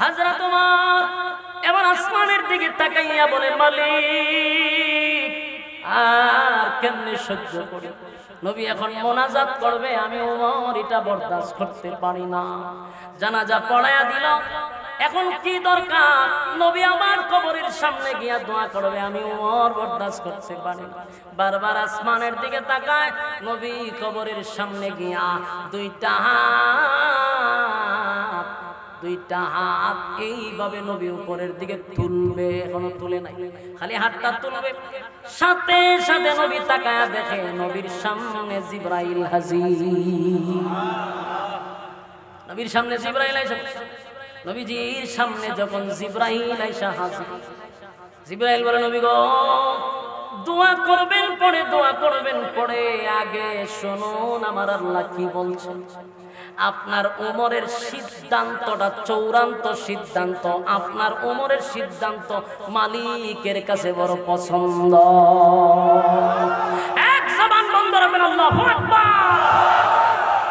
হযরত ওমর এবার আসমানের দিকে তাকাইয়া বলে, মালিক আর কেমনে সহ্য করি। নবী এখন মোনাজাত করবে, আমি ওমর এটা বরদাস্ত করতে পারি না। জানাজা পড়ায়া দিল। এখন কি দরকার? নবী আমার কবরের সামনে গিয়া দোয়া করবে, আমি ওমর বরদাস্ত করতে পারি না। বারবার আসমানের দিকে তাকায়, নবী কবরের সামনে গিয়া দুইটা হাত এইভাবে নবী উপরের দিকে তুলবে। এখনো তুলে নাই, খালি হাতটা তুলবে। সাথে সাথে নবী তাকায়া দেখে নবীর সামনে জিবরাইল হাজির। নবীর সামনে জিবরাইল আইসা, নবীজির সামনে যখন জিবরাইল আইসা হাজির, জিবরাইল বলে, নবী গো দোয়া করবেন পরে, দোয়া করবেন পরে, আগে শুনুন আমার আল্লাহ কি বলছেন। আপনার ওমরের সিদ্ধান্তটা চূড়ান্ত সিদ্ধান্ত, আপনার ওমরের সিদ্ধান্ত মালিকের কাছে বড় পছন্দ। এক জবান বন্ধ রাখবেন, আল্লাহু আকবার।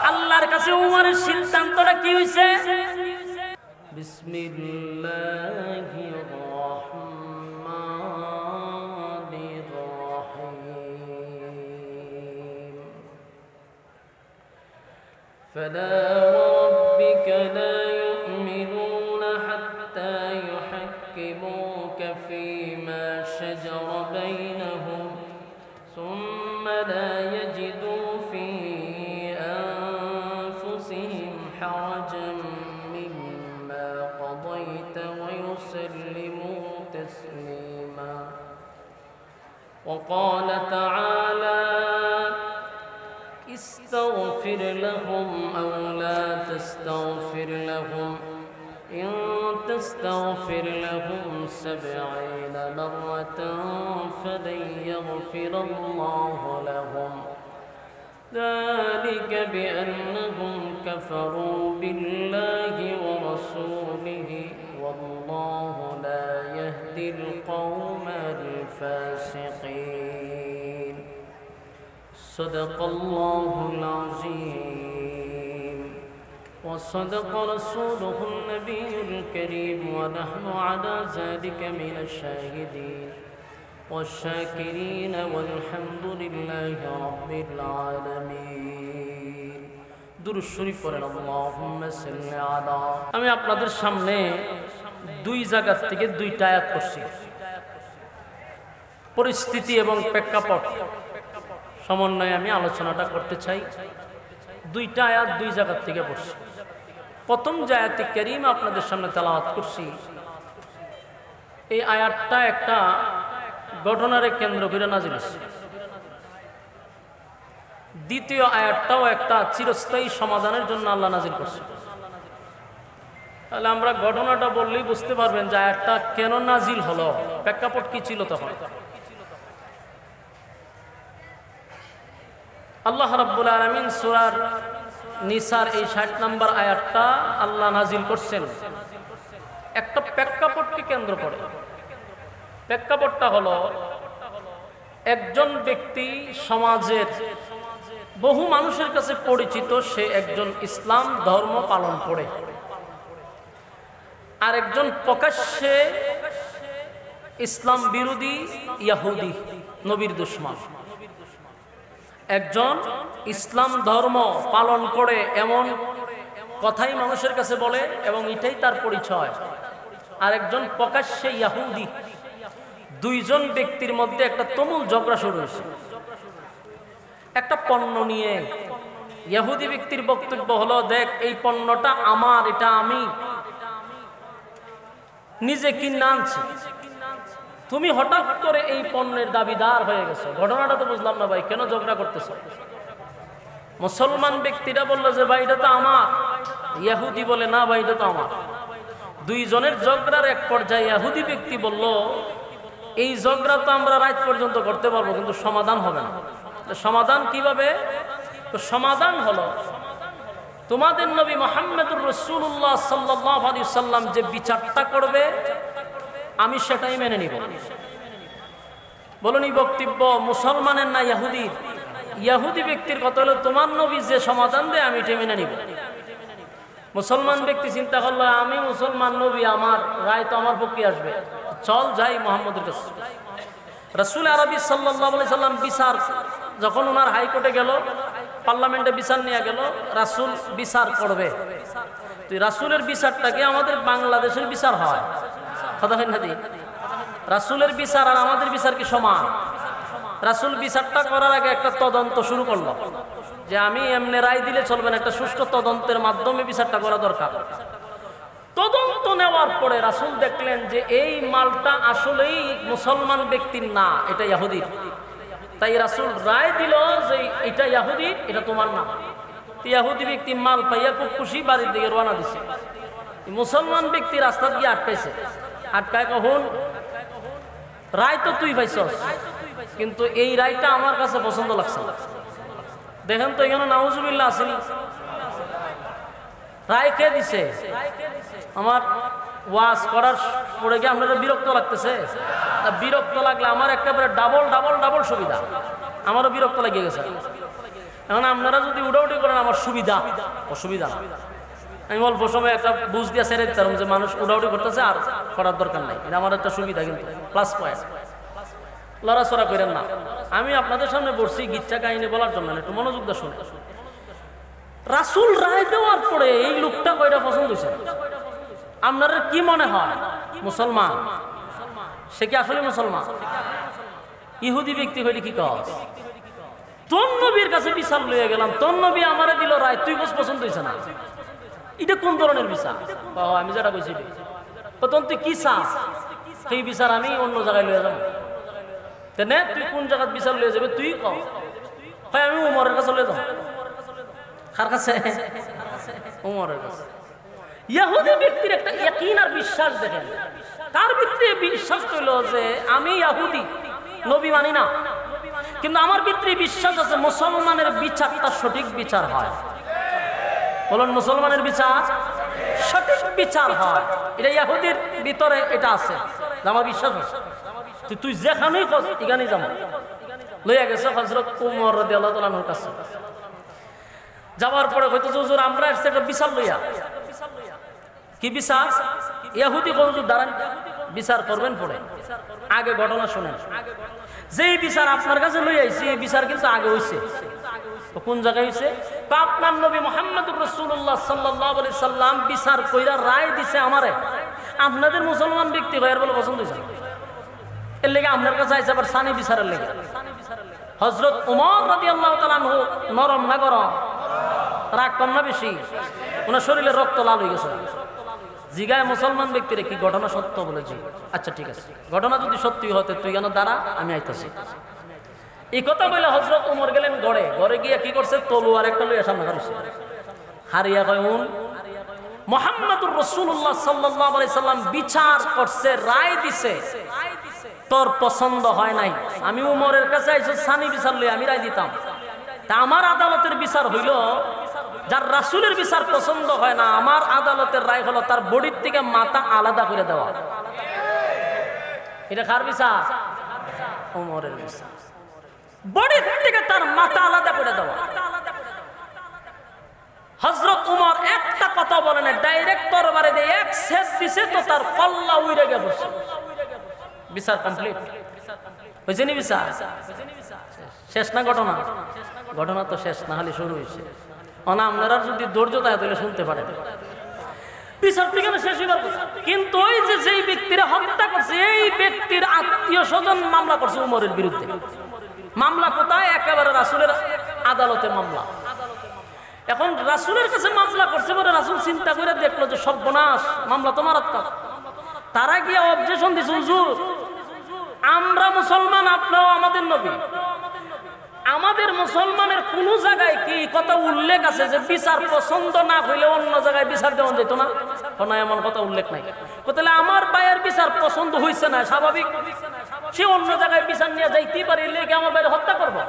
আল্লাহর কাছে ওমরের সিদ্ধান্তটা কি হইছে? বিসমিল্লাহির রাহমানির রাহিম। ফালা ওয়ারাব্বিকা লা ইউমিনুনা হাত্তা ইউহাক্কিমুকা ফীমা শাজারা বাইনাহুম সুম্মা লা ইয়াজিদু ফী আনফুসিহিম হারাজান মিম্মা قضيت ويسلموا تسليما. وقال تعالى استغفر لهم أو لا تستغفر لهم إن تستغفر لهم 70 مرة فلن يغفر الله لهم ذلك بأنهم كفروا بالله ورسوله والله لا يهدي القوم الفاسقين. صدق الله العظيم وصدق رسوله النبي الكريم ونحن على ذلك من الشاهدين والشاكرين والحمد لله رب العالمين. দুরূদ শরীফ পড়েন, আল্লাহুম্মা সাল্লি আলা। আমি আপনাদের সামনে দুই জায়গা থেকে দুইটা আয়াত পড়ছি। পরিস্থিতি এবং প্রেক্ষাপট সমন্বয়ে আমি আলোচনাটা করতে চাই। দুইটা আয়াত দুই জায়গা থেকে পড়ছি। প্রথম যে আয়াতে কারীমা আপনাদের সামনে তেলাওয়াত করছি, এই আয়াতটা একটা ঘটনারে কেন্দ্র করে নাজিল হয়েছে। দ্বিতীয় আয়াতটাও একটা চিরস্থায়ী সমাধানের জন্য আল্লাহ নাজিল করছে। তাহলে আমরা ঘটনাটা বললেই বুঝতে পারবেন যে আয়াতটা কেন নাজিল হলো, প্রেক্ষাপট কি ছিল তখন। আল্লাহ রাব্বুল আলামিন সূরা নিসার এই 60 নম্বর আয়াতটা আল্লাহ নাজিল করছেন একটা প্রেক্ষাপটকে কেন্দ্র করে। প্রেক্ষাপটটা হলো, একজন ব্যক্তি সমাজের বহু মানুষের কাছে পরিচিত, সে একজন ইসলাম ধর্ম পালন করে, আর একজন প্রকাশ্যে ইসলাম বিরোধী ইহুদি, নবীর দুশমন। একজন ইসলাম ধর্ম পালন করে এমন কথাই মানুষের কাছে বলে এবং এটাই তার পরিচয়, আর একজন প্রকাশ্যে ইহুদি। দুইজন ব্যক্তির মধ্যে একটা তুমুল ঝগড়া শুরু হয়েছে একটা পণ্য নিয়ে। ইহুদি ব্যক্তির বক্তব্য হলো, দেখ এই পণ্যটা আমার, এটা আমি নিজে কিনে আনছি, তুমি হঠাৎ করে এই পণ্যের দাবিদার হয়ে গেছো। ঘটনাটা তো বুঝলাম না ভাই, কেন ঝগড়া করতেছ? মুসলমান ব্যক্তিরা বললো যে ভাই এটা তো আমার। ইহুদি বলে, না ভাই এটা তো আমার। দুইজনের ঝগড়ার এক পর্যায়ে ইহুদি ব্যক্তি বলল, এই ঝগড়া তো আমরা রাত পর্যন্ত করতে পারবো, কিন্তু সমাধান হবে না। সমাধান কিভাবে? তো সমাধান হলো, তোমাদের নবী মুহাম্মদুর রাসূলুল্লাহ সাল্লাল্লাহু আলাইহি ওয়াসাল্লাম যে বিচারটা করবে আমি সেটাই মেনে নিব। বলুন এই বক্তব্য মুসলমানের না ইহুদির? ইহুদি ব্যক্তির কথা হলো, তোমার নবী যে সমাধান দেয় আমি এটা মেনে নিব। মুসলমান ব্যক্তি চিন্তা করলো আমি মুসলমান, নবী আমার, রায় তো আমার পক্ষে আসবে, চল যাই মুহাম্মদের কাছে। রাসূল আরবি সাল্লাল্লাহু আলাইহি সাল্লাম বিচার যখন ওনার হাইকোর্টে গেল, পার্লামেন্টে বিচার নিয়ে গেল, রাসূল বিচার করবে। তো রাসূলের বিচারটাকে আমাদের বাংলাদেশের বিচার হয়, কথা হয় না? রাসূলের বিচার আর আমাদের বিচার কি সমান? রাসূল বিচারটা করার আগে একটা তদন্ত শুরু করলো যে আমি এমনি রায় দিলে চলবে না, একটা সুষ্ঠু তদন্তের মাধ্যমে বিচারটা করা দরকার। তদন্ত নেওয়ার পরে রাসূল দেখলেন যে এই মালটা আসলেই মুসলমান ব্যক্তির না, এটা ইহুদির। তাই রাসূল রায় দিল যে এটা ইহুদি, এটা তোমার না। ইহুদি ব্যক্তি মাল পাইয়া খুব খুশি বাড়ির দিকে রওনা দিছে। মুসলমান ব্যক্তি রাস্তা দিয়ে আটকাইছে, আটকায় কখন রায় তো তুই পাইছস, কিন্তু এই রায়টা আমার কাছে পছন্দ লাগছে না। দেখেন তো এখানে নাউজুবিল্লাহ আসেনি, রায় কে দিছে? আমার ওয়াজ করার পরে কি আপনারা বিরক্ত লাগতেছে? বিরক্ত লাগলে আমার একেবারে ডাবল ডাবল ডাবল সুবিধা, আমারও বিরক্ত লাগিয়ে গেছে। এখন আপনারা যদি উড়াউড়ি করেন আমার সুবিধা, অসুবিধা না। আমি অল্প সময় একটা বুঝ দিয়ে ছেড়ে দিতাম যে মানুষ উড়াউড়ি করতেছে আর করার দরকার নাই, এটা আমার একটা সুবিধা, কিন্তু প্লাস পয়েন্ট। লড়াচড়া করেন না। আমি আপনাদের সামনে বসছি গিচ্ছা কাহিনী বলার জন্য, একটু মনোযোগ দিয়ে শুনে। রাসূল রায় দেওয়ার পরে এই লোকটা কয়টা পছন্দ হয়েছে? আপনার কি মনে হয় মুসলমান? সে কি আসলে মুসলমান? ইহুদি ব্যক্তি হইলে কি কর? তোর নবীর কাছে বিচার লইয়া গেলাম, তোর নবী আমারে দিল রায়, তুই বস পছন্দ হয়েছে না, এটা কোন ধরনের বিচার? আমি যেটা কইছি তখন তুই কি চাস, সেই বিচার আমি অন্য জায়গায় লইয়া যাবো। নে তুই কোন জায়গায় বিচার লইয়া যাবে তুই কও। হয় আমি উমরের কাছে লইয়া যাবো। কার কাছে? উমরের কাছে। ইহুদি ব্যক্তির একটা ইয়াকিন আর বিশ্বাস দেখেন, তার ভিতরে বিশ্বাস হইল যে আমি ইহুদি, নবী মানি না, কিন্তু আমার ভিতরে বিশ্বাস আছে মুসলমানের বিচারটা সঠিক বিচার হয়। বলুন মুসলমানের বিচার সঠিক বিচার হয়, এটা ইহুদির ভিতরে এটা আছে, আমার বিশ্বাস আছে। তুই যেখানেই খোঁজ এখানেই যাবো। লইয়া গেছে হযরত উমর রাদিয়াল্লাহু তাআলা আনহুর কাছে। যাওয়ার পরে হয়তো হুজুর আমরা এসে একটা বিচার লইয়া। কি বিচার? ইহুদি হুজুর দাঁড়ান, বিচার করবেন পরে, আগে ঘটনা শুনেন। যেই বিচার আপনার কাছে লই আইছি এই বিচার কিন্তু আগে হইছে। কোন জায়গায় হইছে? আপনার নবী মুহাম্মদুর রাসূলুল্লাহ সাল্লাল্লাহু আলাইহি সাল্লাম বিচার কইরা রায় দিছে আমারে, আপনাদের মুসলমান ব্যক্তি ভাইয়ের বলে পছন্দ হইছে, এর লেগে আপনার কাছে আইছে আবার সানি বিচারের লেগে। হযরত ওমর রাদিয়াল্লাহু তাআলা আনহু নরম না গরম, রাগ কম না বেশি? ওনার শরীরে রক্ত লাল হয়ে গেছে। জিগায় মুসলমান ব্যক্তিরে কি ঘটনা সত্য বলেছি? আচ্ছা ঠিক আছে, ঘটনা যদি সত্যি হতে তুই কেন দাঁড়া, আমি আইতাছি। এই কথা বলে হযরত ওমর গেলেন গড়ে, গড়ে গিয়ে কি করছে? তলোয়ার একটা লইয়া সামনে হারিয়েছে। হারিয়া কয় মুহাম্মদুর রাসূলুল্লাহ সাল্লাল্লাহু আলাইহি সাল্লাম বিচার করছে, রায় দিছে, তোর পছন্দ হয় নাই, আমি উমরের কাছে আইছো সানি বিচার লই, আমি রায় দিতাম। তা আমার আদালতের বিচার হইল যার রাসূলের বিচার পছন্দ হয় না, আমার আদালতের রায় হলো তার বডির থেকে মাথা আলাদা করে দেওয়া। এটা কার বিচার? উমরের বিচার। বডির থেকে তার মাথা আলাদা করে দেওয়া। হযরত উমর একটা কথা বলে না, ডাইরেক্ট তরবারে দিয়ে এক শেষ দিছে তো তার কল্লা উইরে গিয়ে বসে। বিচার কমপ্লিট হয়েছে নি? বিচার শেষ না? ঘটনা ঘটনা তো শেষ না, হলে শুরু হয়েছে। আপনারা যদি ধৈর্য থাকে তাহলে শুনতে পারেন। বিচার কেন শেষ হইবার কথা, কিন্তু ওই যে যেই ব্যক্তিরা হত্যা করছে এই ব্যক্তির আত্মীয় স্বজন মামলা করছে উমরের বিরুদ্ধে। মামলা কোথায়? একেবারে রাসূলের আদালতে মামলা। এখন রাসূলের কাছে মামলা করছে বলে রাসূল চিন্তা করে দেখলো যে সর্বনাশ, মামলা তো মারাত্মক। তারা গিয়ে অবজেকশন দিছে, হুজুর আমরা মুসলমান, আপনারাও আমাদের নবী, আমাদের মুসলমানের কোন জায়গায় কি কথা উল্লেখ আছে যে বিচার পছন্দ না হইলে অন্য জায়গায় বিচার দেওয়া যেত না? কোনো এমন কথা উল্লেখ নাই। তাহলে আমার ভাইয়ের বিচার পছন্দ হইছে না, স্বাভাবিক সে অন্য জায়গায় বিচার নিয়ে যাইতেই পারে, লেগে আমার ভাইয়ের হত্যা করবো?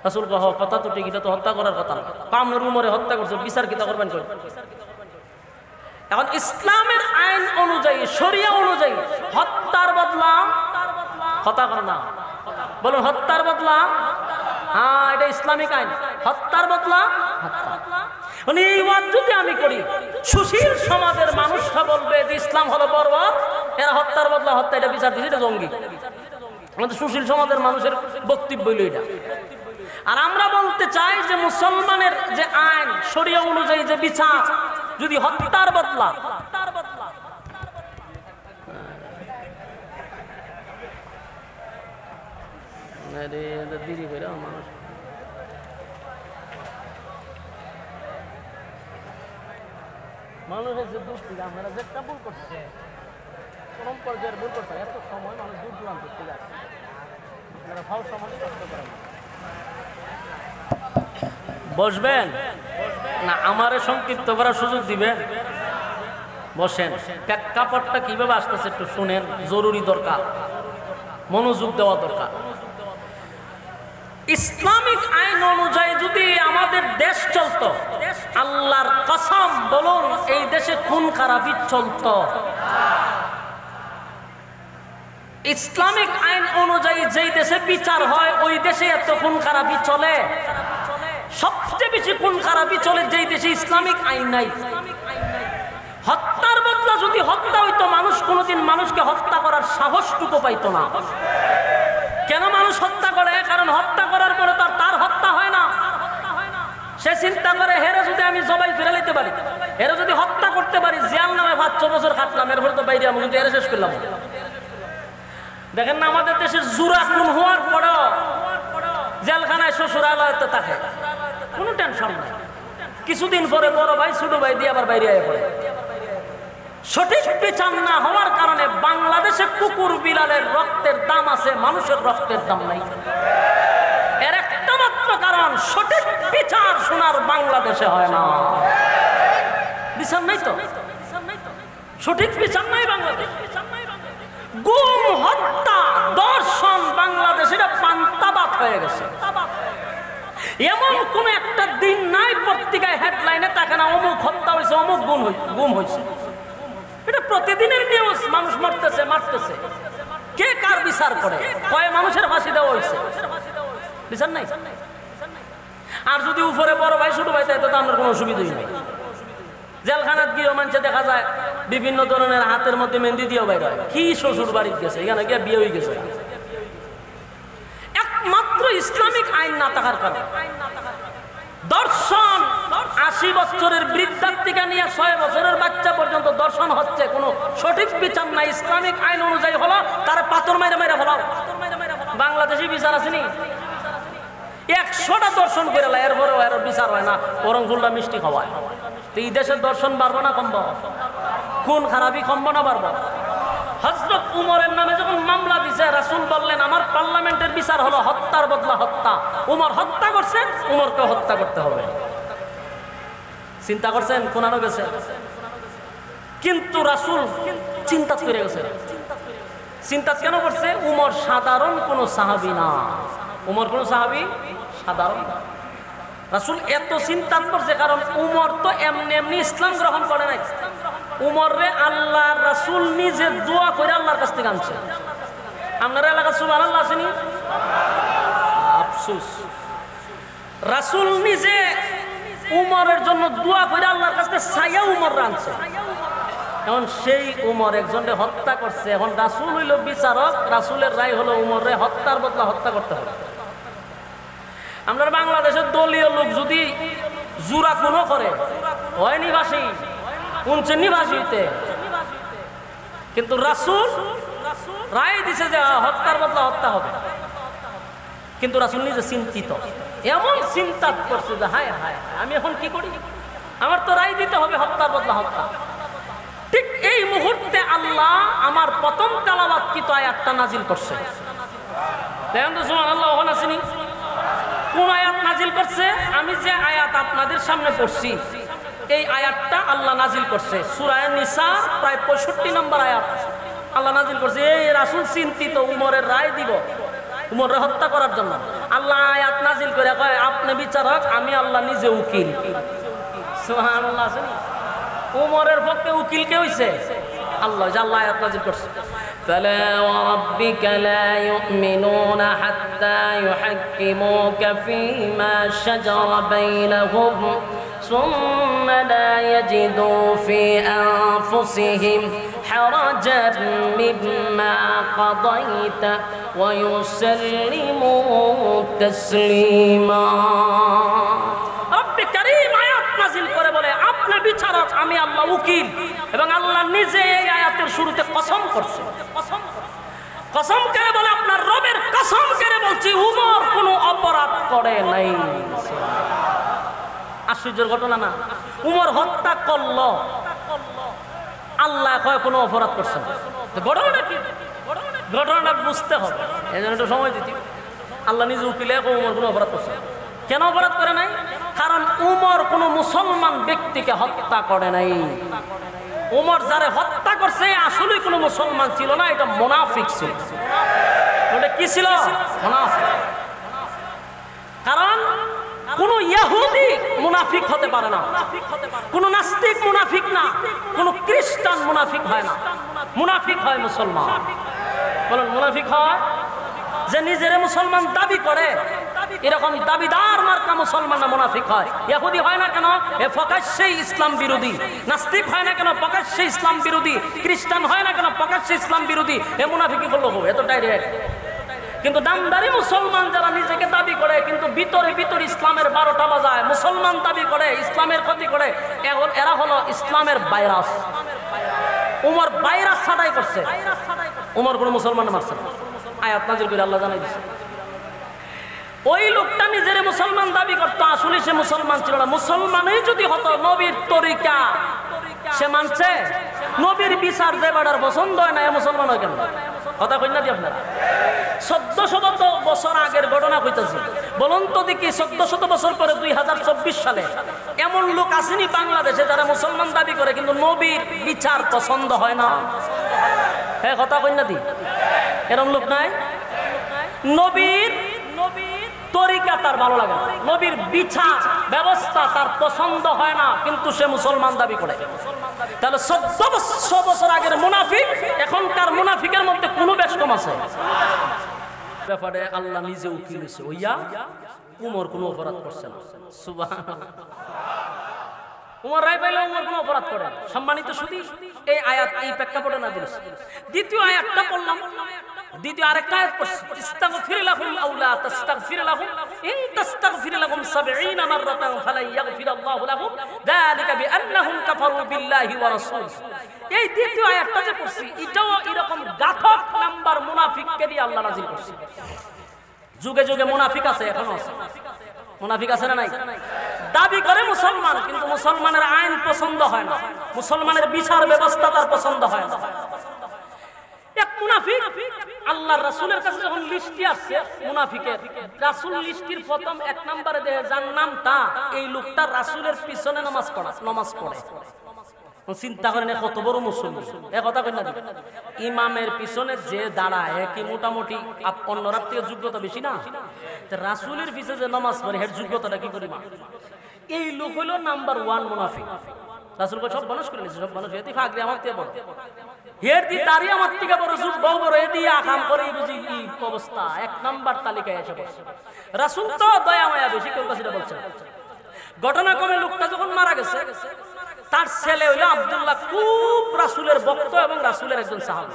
রাসূল কহ কথা তো ঠিক, এটা তো হত্যা করার কথা না। আপনার উমরে হত্যা করছে, বিচার কিতা করবেন? এখন ইসলামের আইন অনুযায়ী, শরিয়া অনুযায়ী হত্যার বদলা কথা কর না, বলুন হত্যার বদলা, হ্যাঁ এটা ইসলামিক আইন, হত্যার বদলা হত্যা। মানে এই ওয়াজ যদি আমি করি, সুশীল সমাজের মানুষরা বলবে যে ইসলাম হলো বর্বর, এরা হত্যার বদলা হত্যা, এটা বিচার দিচ্ছে, এটা জঙ্গি। আমাদের সুশীল সমাজের মানুষের বক্তব্য হইল এটা। আর আমরা বলতে চাই যে মুসলমানের যে আইন, শরিয়া অনুযায়ী যে বিচার, যদি হত্যার বদলা মানুষ মানুষের যে দুষ্টি, আমরা যেটা ভুল করছে, কোন পর্যায়ের ভুল করছে, এত সময় মানুষ দূর দূরান্ত থেকে আসছে, আপনারা ভালো সময় কষ্ট করেন। বসবেন না আমারে সংক্ষিপ্ত করার সুযোগ দিবেন? বসেন। প্রেক্ষাপটটা কিভাবে আসতেছে একটু শুনেন, জরুরি দরকার, মনোযোগ দেওয়া দরকার। ইসলামিক আইন অনুযায়ী যদি আমাদের দেশ চলতো, আল্লাহর কসম বলুন এই দেশে খুন খারাপি চলতো। ইসলামিক আইন অনুযায়ী যেই দেশে বিচার হয় ওই দেশে এত খুন খারাপি চলে। সবচেয়ে বেশি খুন খারাপি চলে যেই দেশে ইসলামিক আইন নাই। হত্যার বদলা যদি হত্যা হইতো, মানুষ কোনোদিন মানুষকে হত্যা করার সাহসটুকু পাইতো না। কেন মানুষ হত্যা করে? কারণ হত্যা করার পরে তার হত্যা হয় না। সে চিন্তা করে হেরে যদি আমি জবাই ফিরে নিতে পারি, হেরে যদি হত্যা করতে পারি, জিয়াল নামে 5 বছর খাটলাম, এরপরে তো বাইরে আমি কিন্তু এরে শেষ করলাম। দেখেন না আমাদের দেশের জুরা খুন হওয়ার পরেও জেলখানায় শ্বশুরালয়তে থাকে, কোনো টেনশন নাই। কিছুদিন পরে বড় ভাই ছোট ভাই দিয়ে আবার বাইরে আয় পড়ে। সঠিক বিচার না হওয়ার কারণে বাংলাদেশে কুকুর বিড়ালের রক্তের দাম আছে, মানুষের রক্তের দাম নাই। এর একটা মাত্র কারণ, সঠিক বিচার শোনার বাংলাদেশে হয় না। বিচার নাই তো, সঠিক বিচার নাই বাংলাদেশে। গুম, হত্যা, দর্শন বাংলাদেশের পান্তাবাদ হয়ে গেছে। এমন কোন একটা দিন নাই পত্রিকায় হেডলাইনে থাকে না অমুক হত্যা হয়েছে, অমুক গুম হয়েছে। এটা প্রতিদিনের নিউজ। মানুষ মরতেছে, মারতেছে, কে কার বিচার করে? কয় মানুষের ফাঁসি দেওয়া হয়েছে, বিচার নাই। আর যদি উপরে বড় ভাই ছোট ভাই তাই তো আমার কোনো অসুবিধাই নেই। জেলখানাত গিয়েও মানুষে দেখা যায় বিভিন্ন ধরনের হাতের মধ্যে মেহেন্দি দিয়েও বাইরে হয়। কি শ্বশুর বাড়ি গেছে, এখানে গিয়ে বিয়ে হয়ে গেছে। একমাত্র ইসলামিক আইন না থাকার কারণে দর্শন, 80 বছরের বৃদ্ধার থেকে নিয়ে 6 বছরের বাচ্চা পর্যন্ত দর্শন হচ্ছে, কোনো সঠিক বিচার নাই। ইসলামিক আইন অনুযায়ী হলো তারা পাথর মাইরে মাইরে ফেলাও। বাংলাদেশি বিচার আসেনি, 100টা দর্শন করে এরপরেও এর বিচার হয় না, বরং ফুলটা মিষ্টি খাওয়ায়। তো এই দেশের দর্শন বাড়বো না কমবো? খুন খারাপি কমবো না বাড়বো? হযরত উমরের নামে যখন মামলা দিছে, রাসূল বললেন আমার পার্লামেন্টের বিচার হলো হত্যার বদলা হত্যা। উমর হত্যা করছে, উমরকে হত্যা করতে হবে। চিন্তা করছেন? কোনানো গেছে, কিন্তু রাসূল চিন্তা করে গেছে। চিন্তা কেন করছে? উমর সাধারণ কোন সাহাবী না। উমর কোন সাহাবী সাধারণ না। রাসূল এত চিন্তা করছে কারণ উমর তো এমনি এমনি ইসলাম গ্রহণ করে নাই। উমর রে আল্লাহর রাসূল নিজে দোয়া করে আল্লাহর কাছ থেকে আনছে। আপনার এলাকা সুবহানাল্লাহ আসেনি? আফসোস, রাসূল নিজে উমরের জন্য দোয়া করে আল্লাহর কাছ থেকে ছায়া উমর আনছে। এখন সেই উমর একজনকে হত্যা করছে। এখন রাসূল হইল বিচারক, রাসূলের রায় হলো উমরে হত্যার বদলা হত্যা করতে হবে। আমরা বাংলাদেশের দলীয় লোক যদি জুরা খুনও করে, হয় নিবাসী, উনছে নিবাসীতে, কিন্তু রাসূল রায় দিছে যে হত্যার বদলা হত্যা হবে। কিন্তু রাসূল নিজে চিন্তিত, এমন চিন্তা করছে যে হায় হায় আমি এখন কি করি, আমার তো রায় দিতে হবে হত্যার বদলা হত্যা। ঠিক এই মুহূর্তে আল্লাহ আমার প্রথম তেলাওয়াতকৃত আয়াতটা নাজিল করছে। দেখেন তো সুবহানাল্লাহ, ওখানে আসেনি? কোন আয়াত নাজিল করছে? আমি যে আয়াত আপনাদের সামনে পড়ছি এই আয়াতটা আল্লাহ নাজিল করছে। সূরা নিসা প্রায় 65 নম্বর আয়াত আল্লাহ নাজিল করছে। এই রাসূল চিন্তিত, উমরের রায় দিব, উমরের হত্যা করার জন্য। আল্লাহ আয়াত নাজিল করে কয় আপনি বিচারক, আমি আল্লাহ নিজে উকিল। সুবহানাল্লাহ। আসেনি? উমরের পক্ষে উকিল কে হইছে? আল্লাহ। আল্লাহ আয়াত নাজিল করছে, فلا وربك لا يؤمنون حتى يحكموك فيما شجر بينهم ثم لا يجدوا في أنفسهم حرجا مما قضيت ويسلموا تسليما رب كريم আয়াত নাযিল করে বলে আপনি বিচারক আমি আল্লাহ উকিল এবং আল্লাহ নিজে এই আয়াতের শুরুতে কসম করছে কসম করে বলে আপনার রবের কসম করে বলছি উমর কোনো অপরাধ করে নাই আশ্চর্যের ঘটনা না উমর হত্যা করলো আল্লাহ কয় কোনো অপরাধ করছে না ঘটনাটা কি ঘটনাটা বুঝতে হবে এই জন্য একটু সময় দিতে আল্লাহ নিজে উকিলে উমর কোনো অপরাধ করছে কেন অপরাধ করে নাই কারণ উমর কোনো মুসলমান ব্যক্তিকে হত্যা করে নাই উমর যারে হত্যা করছে আসলে কোনো মুসলমান ছিল না এটা মুনাফিক ছিল ওটা কি ছিল মুনাফিক কারণ কোন ইহুদি মুনাফিক হতে পারে না কোন নাস্তিক মুনাফিক না কোন খ্রিস্টান মুনাফিক হয় না মুনাফিক হয় মুসলমান বলেন মুনাফিক হয় যে নিজের মুসলমান দাবি করে এরকম দাবিদার মার্কা মুসলমান না মুনাফিক হয় ইহুদি হয় না কেন এ প্রকাশ্যেই ইসলাম বিরোধী নাস্তিক হয় না কেন প্রকাশ্যে ইসলাম বিরোধী খ্রিস্টান হয় না কেন প্রকাশ্যে ইসলাম বিরোধী এ মুনাফিকি করলো এত ডাইরেক্ট কিন্তু দামদারি মুসলমান যারা নিজেকে দাবি করে কিন্তু ভিতরে ভিতরে ইসলামের 12টা বাজায় মুসলমান দাবি করে ইসলামের ক্ষতি করে এরা হলো ইসলামের ভাইরাস উমর ভাইরাস ছাড়াই করছে উমর কোনো মুসলমান মারছে না আয়াত নাযিল করে আল্লাহ জানাই দিয়েছে ওই লোকটা নিজের মুসলমান দাবি করতো আসলে সে মুসলমান ছিল না মুসলমানই যদি হতো নবীর তরিকা সে মানছে নবীর বিচার যে বাড়ার পছন্দ হয় না এ মুসলমান হয় কেন কথা কই না দি আপনারা 1400 বছর আগের ঘটনা কইতাছি বলুন তো দেখি 1400 বছর পরে 2024 সালে এমন লোক আসেনি বাংলাদেশে যারা মুসলমান দাবি করে কিন্তু নবীর বিচার পছন্দ হয় না হ্যাঁ কথা কই না দি এরকম লোক নাই নবীর তরিকা তার ভালো লাগে নবীর বিচার ব্যবস্থা তার পছন্দ হয় না কিন্তু সে মুসলমান দাবি করে তাহলে 1400 বছর আগের মুনাফিক এখনকার মুনাফিকের মধ্যে কোনো বেশ কম আছে ব্যাপারে আল্লাহ নিজে উকিল হইছে ওইয়া উমর কোনো অপরাধ করছে না সুবহানাল্লাহ উমর রায় পাইলে উমর কোনো অপরাধ করে না সম্মানিত শুধু এই আয়াত এই প্রেক্ষাপটে না দিয়েছে দ্বিতীয় আয়াতটা পড়লাম দ্বিতীয় আরেকটা আয়াত পড়ছি ইস্তাগফির লাহুম আও লা তাস্তাগফির লাহুম ইন তাস্তাগফির লাহুম 70 মাররাতান ফালা ইয়াগফিরাল্লাহু লাহুম যালিকা বিআন্নাহুম কাফারু বিল্লাহি ওয়া রাসূলিহি এই দ্বিতীয় আয়াতটা যে পড়ছি এটাও এরকম গাথক নাম্বার মুনাফিককে দিয়ে আল্লাহ নাযিল করছে যুগে যুগে মুনাফিক আছে এখনো আছে মুনাফিক আছে না নাই দাবি করে মুসলমান কিন্তু মুসলমানের আইন পছন্দ হয় না মুসলমানের বিচার ব্যবস্থা তার পছন্দ হয় না এক মুনাফিক আল্লাহর রাসূলের কাছে যখন লিস্টি আসছে মুনাফিকের রাসূল লিস্টির প্রথম এক নম্বরে দেয় যার নামটা এই লোকটা রাসূলের পিছনে নামাজ পড়ে চিন্তা করেন কত বড় মুসলমান এই কথা কই না ইমামের পিছনে যে দাঁড়ায় কি মোটামুটি অন্যরা থেকে যোগ্যতা বেশি না রাসূলের পিছনে যে নামাজ পড়ে এর যোগ্যতাটা কি করি মা এই লোক হলো নাম্বার 1 মুনাফিক রাসূল কয় সব মানুষ করে নিছে সব মানুষ এতি ফাগরি আমার থেকে বড় হের দি দাড়ি আমার থেকে বড় যুগ বড় এদি আকাম করে বুঝি এই অবস্থা এক নাম্বার তালিকায় এসে পড়ছে রাসূল তো দয়া মায়া বেশি কেউ কাছে বলছে ঘটনা কোন লোকটা যখন মারা গেছে তার ছেলে হইল আব্দুল্লাহ খুব রাসূলের ভক্ত এবং রাসূলের একজন সাহাবী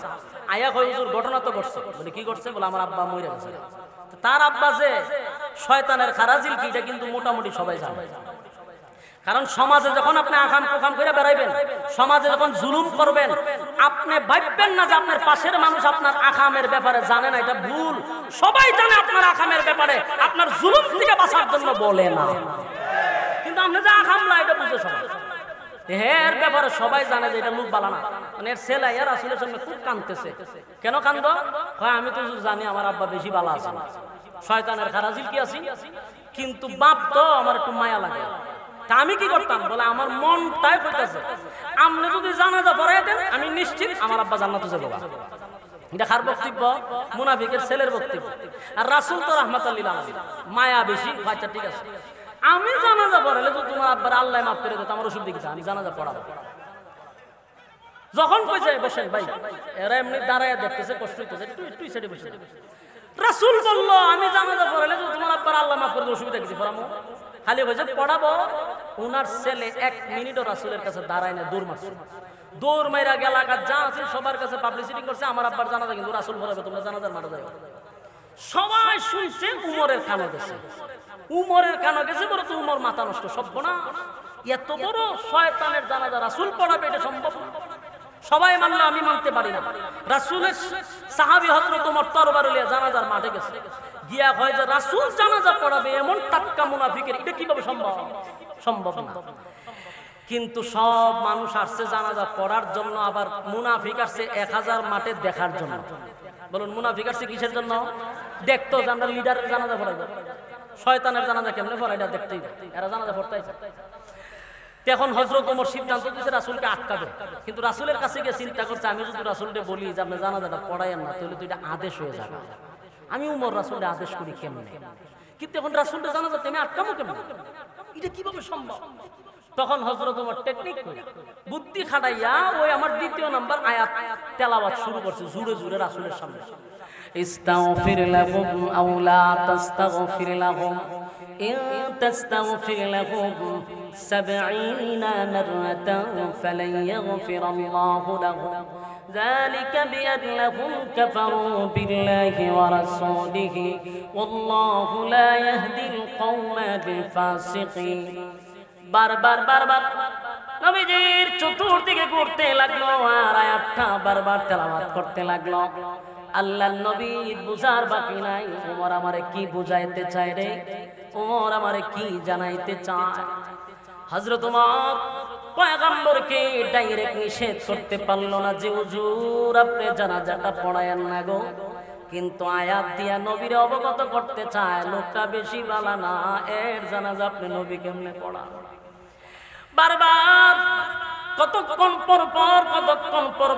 আয়া কয় হুজুর ঘটনা তো ঘটছে বলে কি ঘটছে বলে আমার আব্বা মরে গেছে তার আব্বা যে শয়তানের খারাজিল কি এটা কিন্তু মোটামুটি সবাই জানে কারণ সমাজে যখন আপনি আকাম প্রকাম করে বেড়াইবেন সমাজে যখন জুলুম করবেন আপনি ভাববেন না যে আপনার পাশের মানুষ আপনার আকামের ব্যাপারে জানে না এটা ভুল সবাই জানে আপনার আকামের ব্যাপারে আপনার জুলুম থেকে বাঁচার জন্য বলে না কিন্তু আপনি যে আকাম না এটা বুঝে সবাই এর ব্যাপারে সবাই জানে যে এটা লোক বালা না মানে এর ছেলে এর আসলে সঙ্গে খুব কাঁদতেছে কেন কান্দ হয় আমি তো জানি আমার আব্বা বেশি বালা আছে শয়তানের খারাজিল কি আছে কিন্তু বাপ তো আমার একটু মায়া লাগে তা আমি কি করতাম বলে আমার মনটাই কইতাছে আপনি যদি জানাজা পড়াই দেন আমি নিশ্চিত আমার আব্বা জান্নাতে যাবে এটা কার বক্তব্য মুনাফিকের ছেলের বক্তব্য আর রাসূল তো রাহমাতুল লিল আলামিন মায়া বেশি আচ্ছা ঠিক আছে আমি জানাজা পড়ালে তো তোমার আব্বার আল্লাহ মাফ করে দিত আমার ওষুধ দিতে আমি জানাজা পড়াবো যখন কইছে বসেন ভাই এরা এমনি দাঁড়ায় দেখতেছে কষ্ট হইতেছে একটু সাইডে বসে রাসূল বলল আমি জানাজা পড়ালে তো তোমার আব্বার আল্লাহ মাফ করে দিত অসুবিধা কিছু পড়ামো খালি হয়েছে পড়াবো। উনার ছেলে 1 মিনিটও রাসূলের কাছে দাঁড়ায় না, দৌড় মারছে। দৌড় মাইরা এলাকার যা আছে সবার কাছে পাবলিসিটি করছে, আমার আব্বার জানাজা কিন্তু রাসূল পড়াবে, তোমরা জানাজার মাঠে যাও। সবাই শুনছে, উমরের কানে গেছে। উমরের কানে গেছে বলে তো উমর মাথা নষ্ট, সর্বনাশ, এত বড় শয়তানের জানাজা রাসূল পড়াবে, এটা সম্ভব না। সবাই মানলো, আমি মানতে পারি না। রাসূলের সাহাবী হযরত ওমর তরবারি নিয়ে জানাজার মাঠে গেছে, গিয়া হয় যে রাসূল জানাজা পড়াবে, এমন টাটকা মুনাফিকের এটা কিভাবে সম্ভব? সম্ভব না। কিন্তু সব মানুষ আসছে জানাজা পড়ার জন্য, আবার মুনাফিক আসছে 1000 মাঠে দেখার জন্য। বলুন, মুনাফিক আসছে কিসের জন্য? দেখতো যে আমরা লিডারের জানাজা পড়াইব, শয়তানের জানাজা কেমনে পড়াই এটা দেখতেই, এরা জানাজা পড়তে আসে। এখন হযরত ওমর সিদ্ধান্ত দিয়েছে রাসূলকে আটকাবে, কিন্তু রাসূলের কাছে গিয়ে চিন্তা করছে, আমি যদি রাসূলকে বলি যে আপনি জানাজাটা পড়াইয়েন না, তাহলে তো এটা আদেশ হয়ে যাবে। আমি উমর রাসূলকে আদেশ করি কেমনে? কিন্তু এখন রাসূলকে জানাজাতে আমি আটকাবো কেমনে? এটা কিভাবে সম্ভব? তখন হযরত ওমর টেকনিক বুদ্ধি খাটাইয়া ওই আমার 2য় নাম্বার আয়াত তেলাওয়াত শুরু করছে জোরে জোরে রাসূলের সামনে। ইস্তাগফির লাহুম আও লা তাস্তাগফির লাহুম ইন তাস্তাগফির লাহুম 70 মাররাতান ফালান ইয়াগফিরাল্লাহু লাহুম যালিকা বিআন্নাহুম কাফারু বিল্লাহি ওয়া রাসূলিহি ওয়াল্লাহু লা ইয়াহদিল কওমাল ফাসিকিন। বারবার বারবার নবীজির চতুর্দিকে ঘুরতে লাগলো আর আয়াতটা বারবার তেলাওয়াত করতে লাগলো। আল্লাহর নবী বুঝার বাকি নাই, ওমর আমারে কি বুঝাইতে চায় রে, ওমর আমারে কি জানাইতে চায়। হযরত ওমর পয়গম্বরকে ডাইরেক্ট নিষেধ করতে পারলো না যে হুজুর আপনি জানাজাটা পড়ায়েন না গো, কিন্তু আয়াত দিয়া নবীরে অবগত করতে চায় লোকটা বেশি বালা না, এর জানাজা আপনি নবী কেমনে পড়ান। বারবার কতক্ষণ পর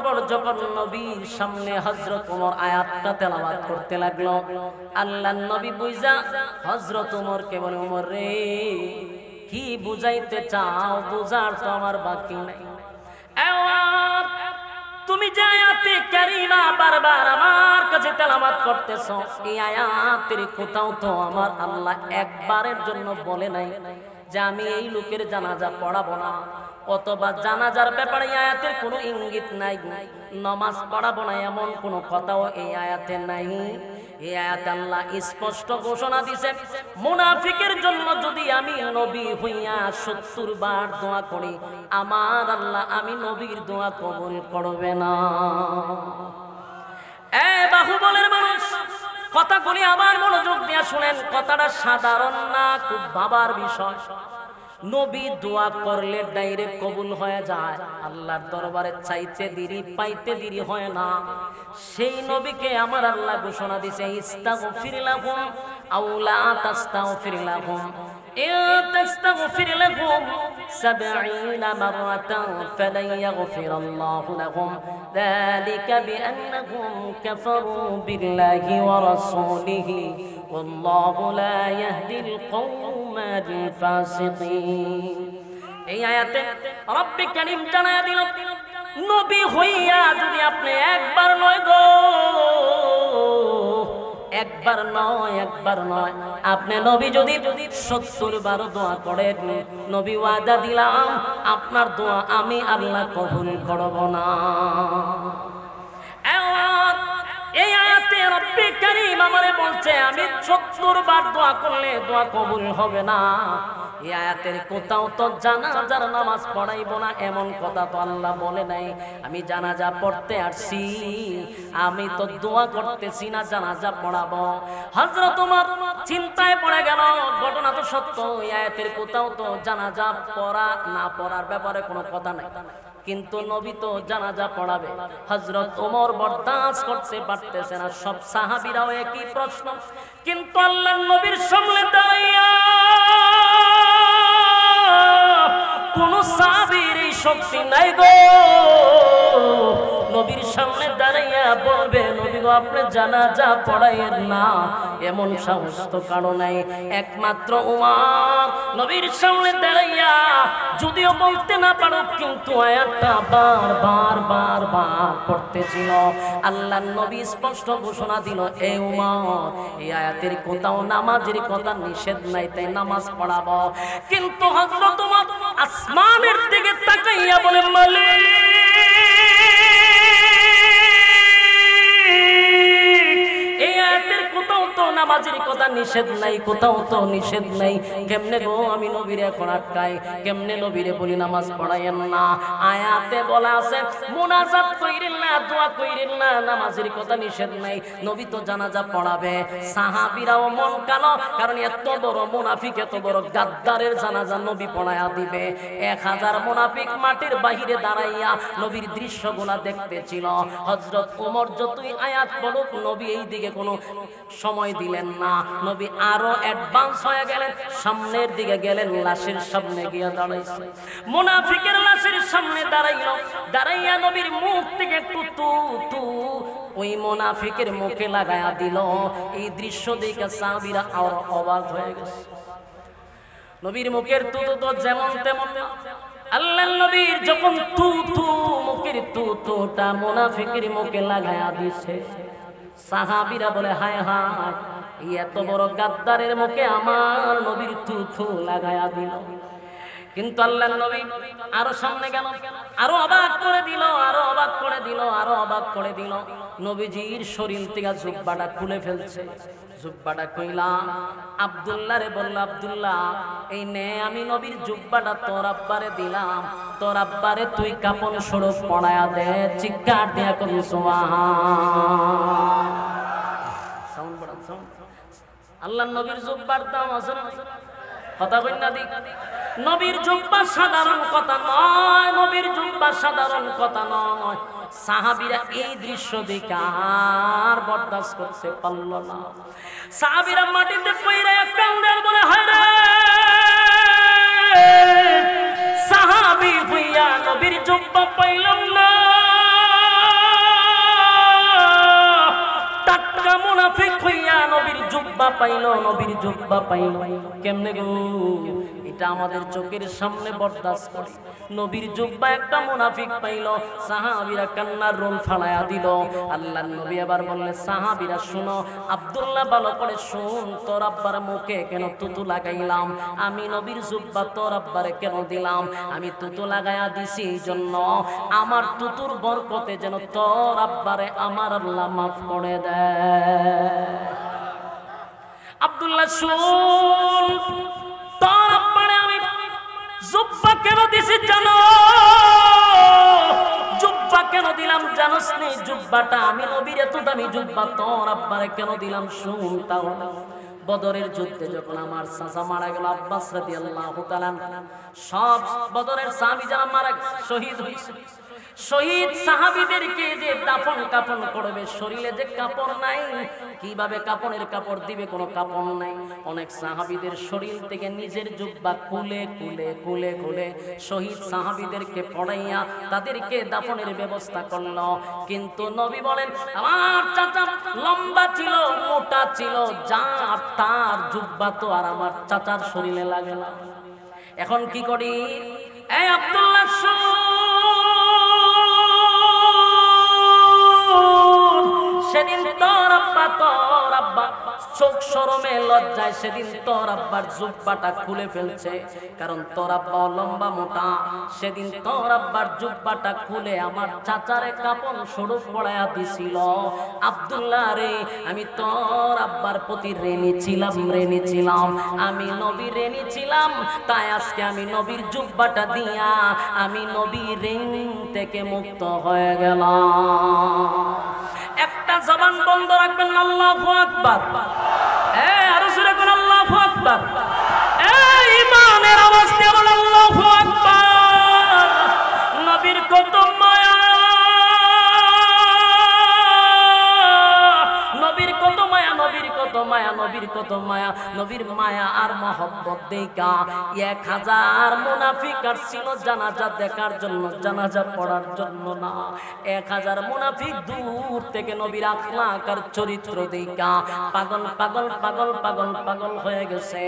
পর যখন নবীর সামনে হযরত ওমর আয়াতটা তেলাওয়াত করতে লাগলো, আল্লাহর নবী বুঝা হযরত ওমরকে বলে, ওমর রে কি বুঝাইতে চাও, বুঝার তো আমার বাকি নাই। তুমি যে আয়াতে কারিমা বারবার আমার কাছে তেলাওয়াত করতেছো, এই আয়াতের কোথাও তো আমার আল্লাহ একবারের জন্য বলে নাই যে আমি এই লোকের জানাজা পড়াবো না, অথবা জানাজার ব্যাপারে আয়াতের কোনো ইঙ্গিত নাই, নামাজ পড়াবো না এমন কোনো কথাও এই আয়াতে নাই। এই আয়াতে আল্লাহ স্পষ্ট ঘোষণা দিয়েছেন, মুনাফিকের জন্য যদি আমি নবী হইয়া 70 বার দোয়া করি, আমার আল্লাহ আমি নবীর দোয়া কবুল করবে না। এ বাহুবলের মানুষ, কথাগুলি আবার মনোযোগ দিয়ে শুনেন, কথাটা সাধারণ না, খুব ভাবার বিষয়। নবী দোয়া করলে ডাইরেক্ট কবুল হয়ে যায়, আল্লাহর দরবারে চাইতে দেরি পাইতে দেরি হয় না। সেই নবীকে আমার আল্লাহ ঘোষণা দিয়েছে, ইস্তাগফির লাহুম আও লা তাস্তাগফির লাহুম ইন তাস্তাগফির লাহুম 70 মাররাতান ফালান ইয়াগফিরাল্লাহু লাহুম যালিকা বিআন্নাহুম কাফারু বিল্লাহি ওয়া রাসূলিহি ওয়াল্লাহু লা ইয়াহদিল কওমাল ফাসিকিন। এই আয়াতে রব্বে কারীম জানায়া দিল, নবী হইয়া যদি আপনি একবার নয় গো, একবার নয় আপনি নবী যদি 70 বার দোয়া করেন, নবী ওয়াদা দিলাম আপনার দোয়া আমি আল্লাহ কবুল করব না। এই আয়াতে রব্বে কারীম আমারে বলছে আমি 70 বার দোয়া করলে দোয়া কবুল হবে না। এই আয়াতের কোথাও তো জানাজার নামাজ পড়াইব না এমন কথা তো আল্লাহ বলে নাই। আমি জানাজা পড়তে আসছি, আমি তো দোয়া করতেছি না জানাজা পড়াবো। হযরত ওমর চিন্তায় পড়ে গেল, ঘটনা তো সত্য, এই আয়াতের কোথাও তো জানাজা পড়া না পড়ার ব্যাপারে কোনো কথা নাই, কিন্তু নবী তো জানাজা পড়াবে। হযরত ওমর বরদাস্ত করতে পারতেছে না, সব সাহাবীরাও একই প্রশ্ন, কিন্তু আল্লাহর নবীর সামনে দাঁড়াইয়া কোন সাহাবীর এই শক্তি নাই গো, নবীর সামনে দাঁড়াইয়া বলবে নবী গো আপনি জানাজা পড়াইয়েন না, এমন সাহস তো কারো নাই। একমাত্র উমর নবীর সামনে দাঁড়াইয়া যদিও বলতে না পারো কিন্তু আয়াতটা বারবার পড়তেছিল। আল্লাহর নবী স্পষ্ট ঘোষণা দিল, এ উমর এই আয়াতের কোথাও নামাজের কথা নিষেধ নাই, তাই নামাজ পড়াবো। কিন্তু হযরত উমর আসমানের দিকে তাকাইয়া বলে, মালিক এই আয়াতের কোথাও তো নামাজের কথা নিষেধ নাই, কোথাও তো নিষেধ নাই, কেমনে গো আমি নবীরে এখন আটকাই, কেমনে নবীরে বলি নামাজ পড়াইয়েন না? আয়াতে বলা আছে মুনাজাত কইরেন না, দোয়া কইরেন না, নামাজের কথা নিষেধ নাই। নবী তো জানাজা পড়াবে। সাহাবীরাও মন কালো, কারণ এত বড় মুনাফিক, এত বড় গাদ্দারের জানাজা নবী পড়ায়া দিবে। 1000 মুনাফিক মাটির বাহিরে দাঁড়াইয়া নবীর দৃশ্যগুলা দেখতেছিল। হযরত ওমর যতই আয়াত পড়ুক নবী এই দিকে কোনো সময় দিলেন না। নবী আরো অ্যাডভান্স হয়ে গেলেন, সামনের দিকে গেলেন, লাশের সামনে গিয়ে দাঁড়াইছে। মুনাফিকের লাশের সামনে দাঁড়াইয়া নবীর মুখ থেকে একটু তু ওই মুনাফিকের মুখে লাগায়া দিল। এই দৃশ্য দেখে সাহাবীরা আরো অবাক হয়ে গেছে। নবীর মুখের তু তো যেমন তেমন না। আল্লাহর নবীর যখন তু মুখের তুটা মুনাফিকের মুখে লাগায়া দিছে, সাহাবীরা বলে হায় হায়, এত বড় গাদ্দারের মুখে আমার নবীর থু লাগায়া দিল। কিন্তু আল্লাহর নবী আরো সামনে গেল, আরো অবাক করে দিল। নবীজির শরীর থেকে জুব্বাটা খুলে ফেলছে। জুব্বাটা কইলা আব্দুল্লাহ রে বলল, আব্দুল্লাহ এই নে আমি নবীর জুব্বাটা তোর আব্বারে দিলাম, তোর আব্বারে তুই কাপন স্বরূপ পড়ায়া দে। চিৎকার দিয়া কবি সুবহান। সাউন্ড বাড়ান, সাউন্ড। আল্লাহর নবীর জুব্বার দাম আছে না? কথা কই না দিক। নবীর জুব্বা সাধারণ কথা নয়, নবীর জুব্বা সাধারণ কথা নয়। সাহাবীরা এই দৃশ্য দেখে আর বরদাস্ত করতে পারল না। সাহাবীরা মাটিতে পড়ে কান্দে বলে, হায় রে সাহাবী হইয়া নবীর জুব্বা পাইলাম না, টাটকা মুনাফিক হইয়া নবীর জুব্বা পাইল, কেমনে গো? এটা আমাদের চোখের সামনে বরদাস্ত করে। নবীর জুব্বা একটা মুনাফিক পাইল, সাহাবীরা কান্নার রোল ফালায়া দিল। আল্লাহর নবী আবার বললেন, সাহাবীরা শুনো, আব্দুল্লাহ ভালো করে শুন, তোর আব্বার মুখে কেন তুতু লাগাইলাম? আমি নবীর জুব্বা তোর আব্বারে কেন দিলাম? আমি তুতু লাগায়া দিছি এই জন্য আমার তুতুর বরকতে যেন তোর আব্বারে আমার আল্লাহ মাফ করে দেয়। আব্দুল্লাহ শুন, তোর আব্বারে আমি জুব্বা কেন দিছি জানো? জুব্বা কেন দিলাম জানোস নি? জুব্বাটা আমি নবীর এত দামি জুব্বা তোর আব্বারে কেন দিলাম শুন তাহলে। বদরের যুদ্ধে যখন আমার চাচা মারা গেল আব্বাস রাদিয়াল্লাহু তাআলা, সব বদরের সাহাবী যারা মারা শহীদ হয়েছে, শহীদ সাহাবীদেরকে যে দাফন কাফন করবে, শরীরে যে কাপড় নাই, কিভাবে কাপড়ের কাপড় দিবে? কোনো কাপড় নাই। অনেক সাহাবীদের শরীর থেকে নিজের জুব্বা খুলে শহীদ সাহাবীদেরকে পড়াইয়া তাদেরকে দাফনের ব্যবস্থা করলো। কিন্তু নবী বলেন, আমার চাচা লম্বা ছিল, মোটা ছিল, যার তার জুব্বা তো আর আমার চাচার শরীরে লাগে না। এখন কি করি? এই আব্দুল্লাহ সেদিন তোর আব্বা চোখ শরমে লজ্জায় সেদিন তোর আব্বার জুব্বাটা খুলে ফেলছে, কারণ তোর আব্বা লম্বা মোটা। সেদিন তোর আব্বার জুব্বাটা খুলে আমার চাচারে কাপন স্বরূপ পড়ায়া দিছিল। আব্দুল্লাহ রে, আমি তোর আব্বার প্রতি ঋণী ছিলাম, আমি নবীর ঋণী ছিলাম, তাই আজকে আমি নবীর জুব্বাটা দিয়া আমি নবীর ঋণ থেকে মুক্ত হয়ে গেলাম। একটা জবান বন্ধ রাখবেন, আল্লাহু আকবার। আরো জোরে বলেন আল্লাহু আকবার। ঈমানের আওয়াজ দিয়ে বলেন আল্লাহু আকবার। নবীর কত মায়া, নবীর কত মায়া, নবীর কত মায়া, নবীর কত মায়া, নবীর মায়া আর মহব্বত দেখা 1000 মুনাফিক আসছিল জানাজা দেখার জন্য, জানাজা পড়ার জন্য না। 1000 মুনাফিক দূর থেকে নবীর আখলাক আর চরিত্র দেখা পাগল পাগল পাগল পাগল পাগল হয়ে গেছে।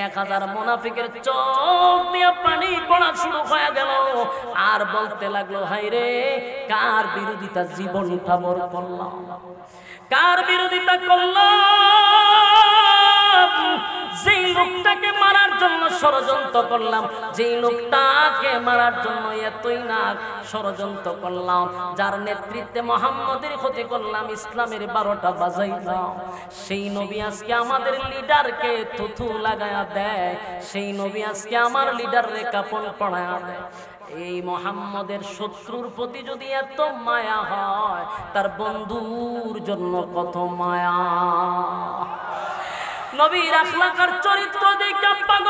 1000 মুনাফিকের চোখ দিয়ে পানি পড়া শুরু হয়ে গেল, আর বলতে লাগলো, হায়রে কার বিরোধিতা জীবনটা বড় করলাম, কার বিরোধিতা করলাম, যেই লোকটাকে মারার জন্য ষড়যন্ত্র করলাম, যেই লোকটাকে মারার জন্য এতই না ষড়যন্ত্র করলাম, যার নেতৃত্বে মুহাম্মদের ক্ষতি করলাম, ইসলামের 12টা বাজাইলাম, সেই নবী আজকে আমাদের লিডারকে থুথু লাগায়া দেয়, সেই নবী আজকে আমার লিডাররে কাপড় পরায়া দেয়। এই মুহাম্মদের শত্রুর প্রতি যদি এত মায়া হয়, তার বন্ধুর জন্য কত মায়া। নবীর আখলাক আর চরিত্র দেখে পাগল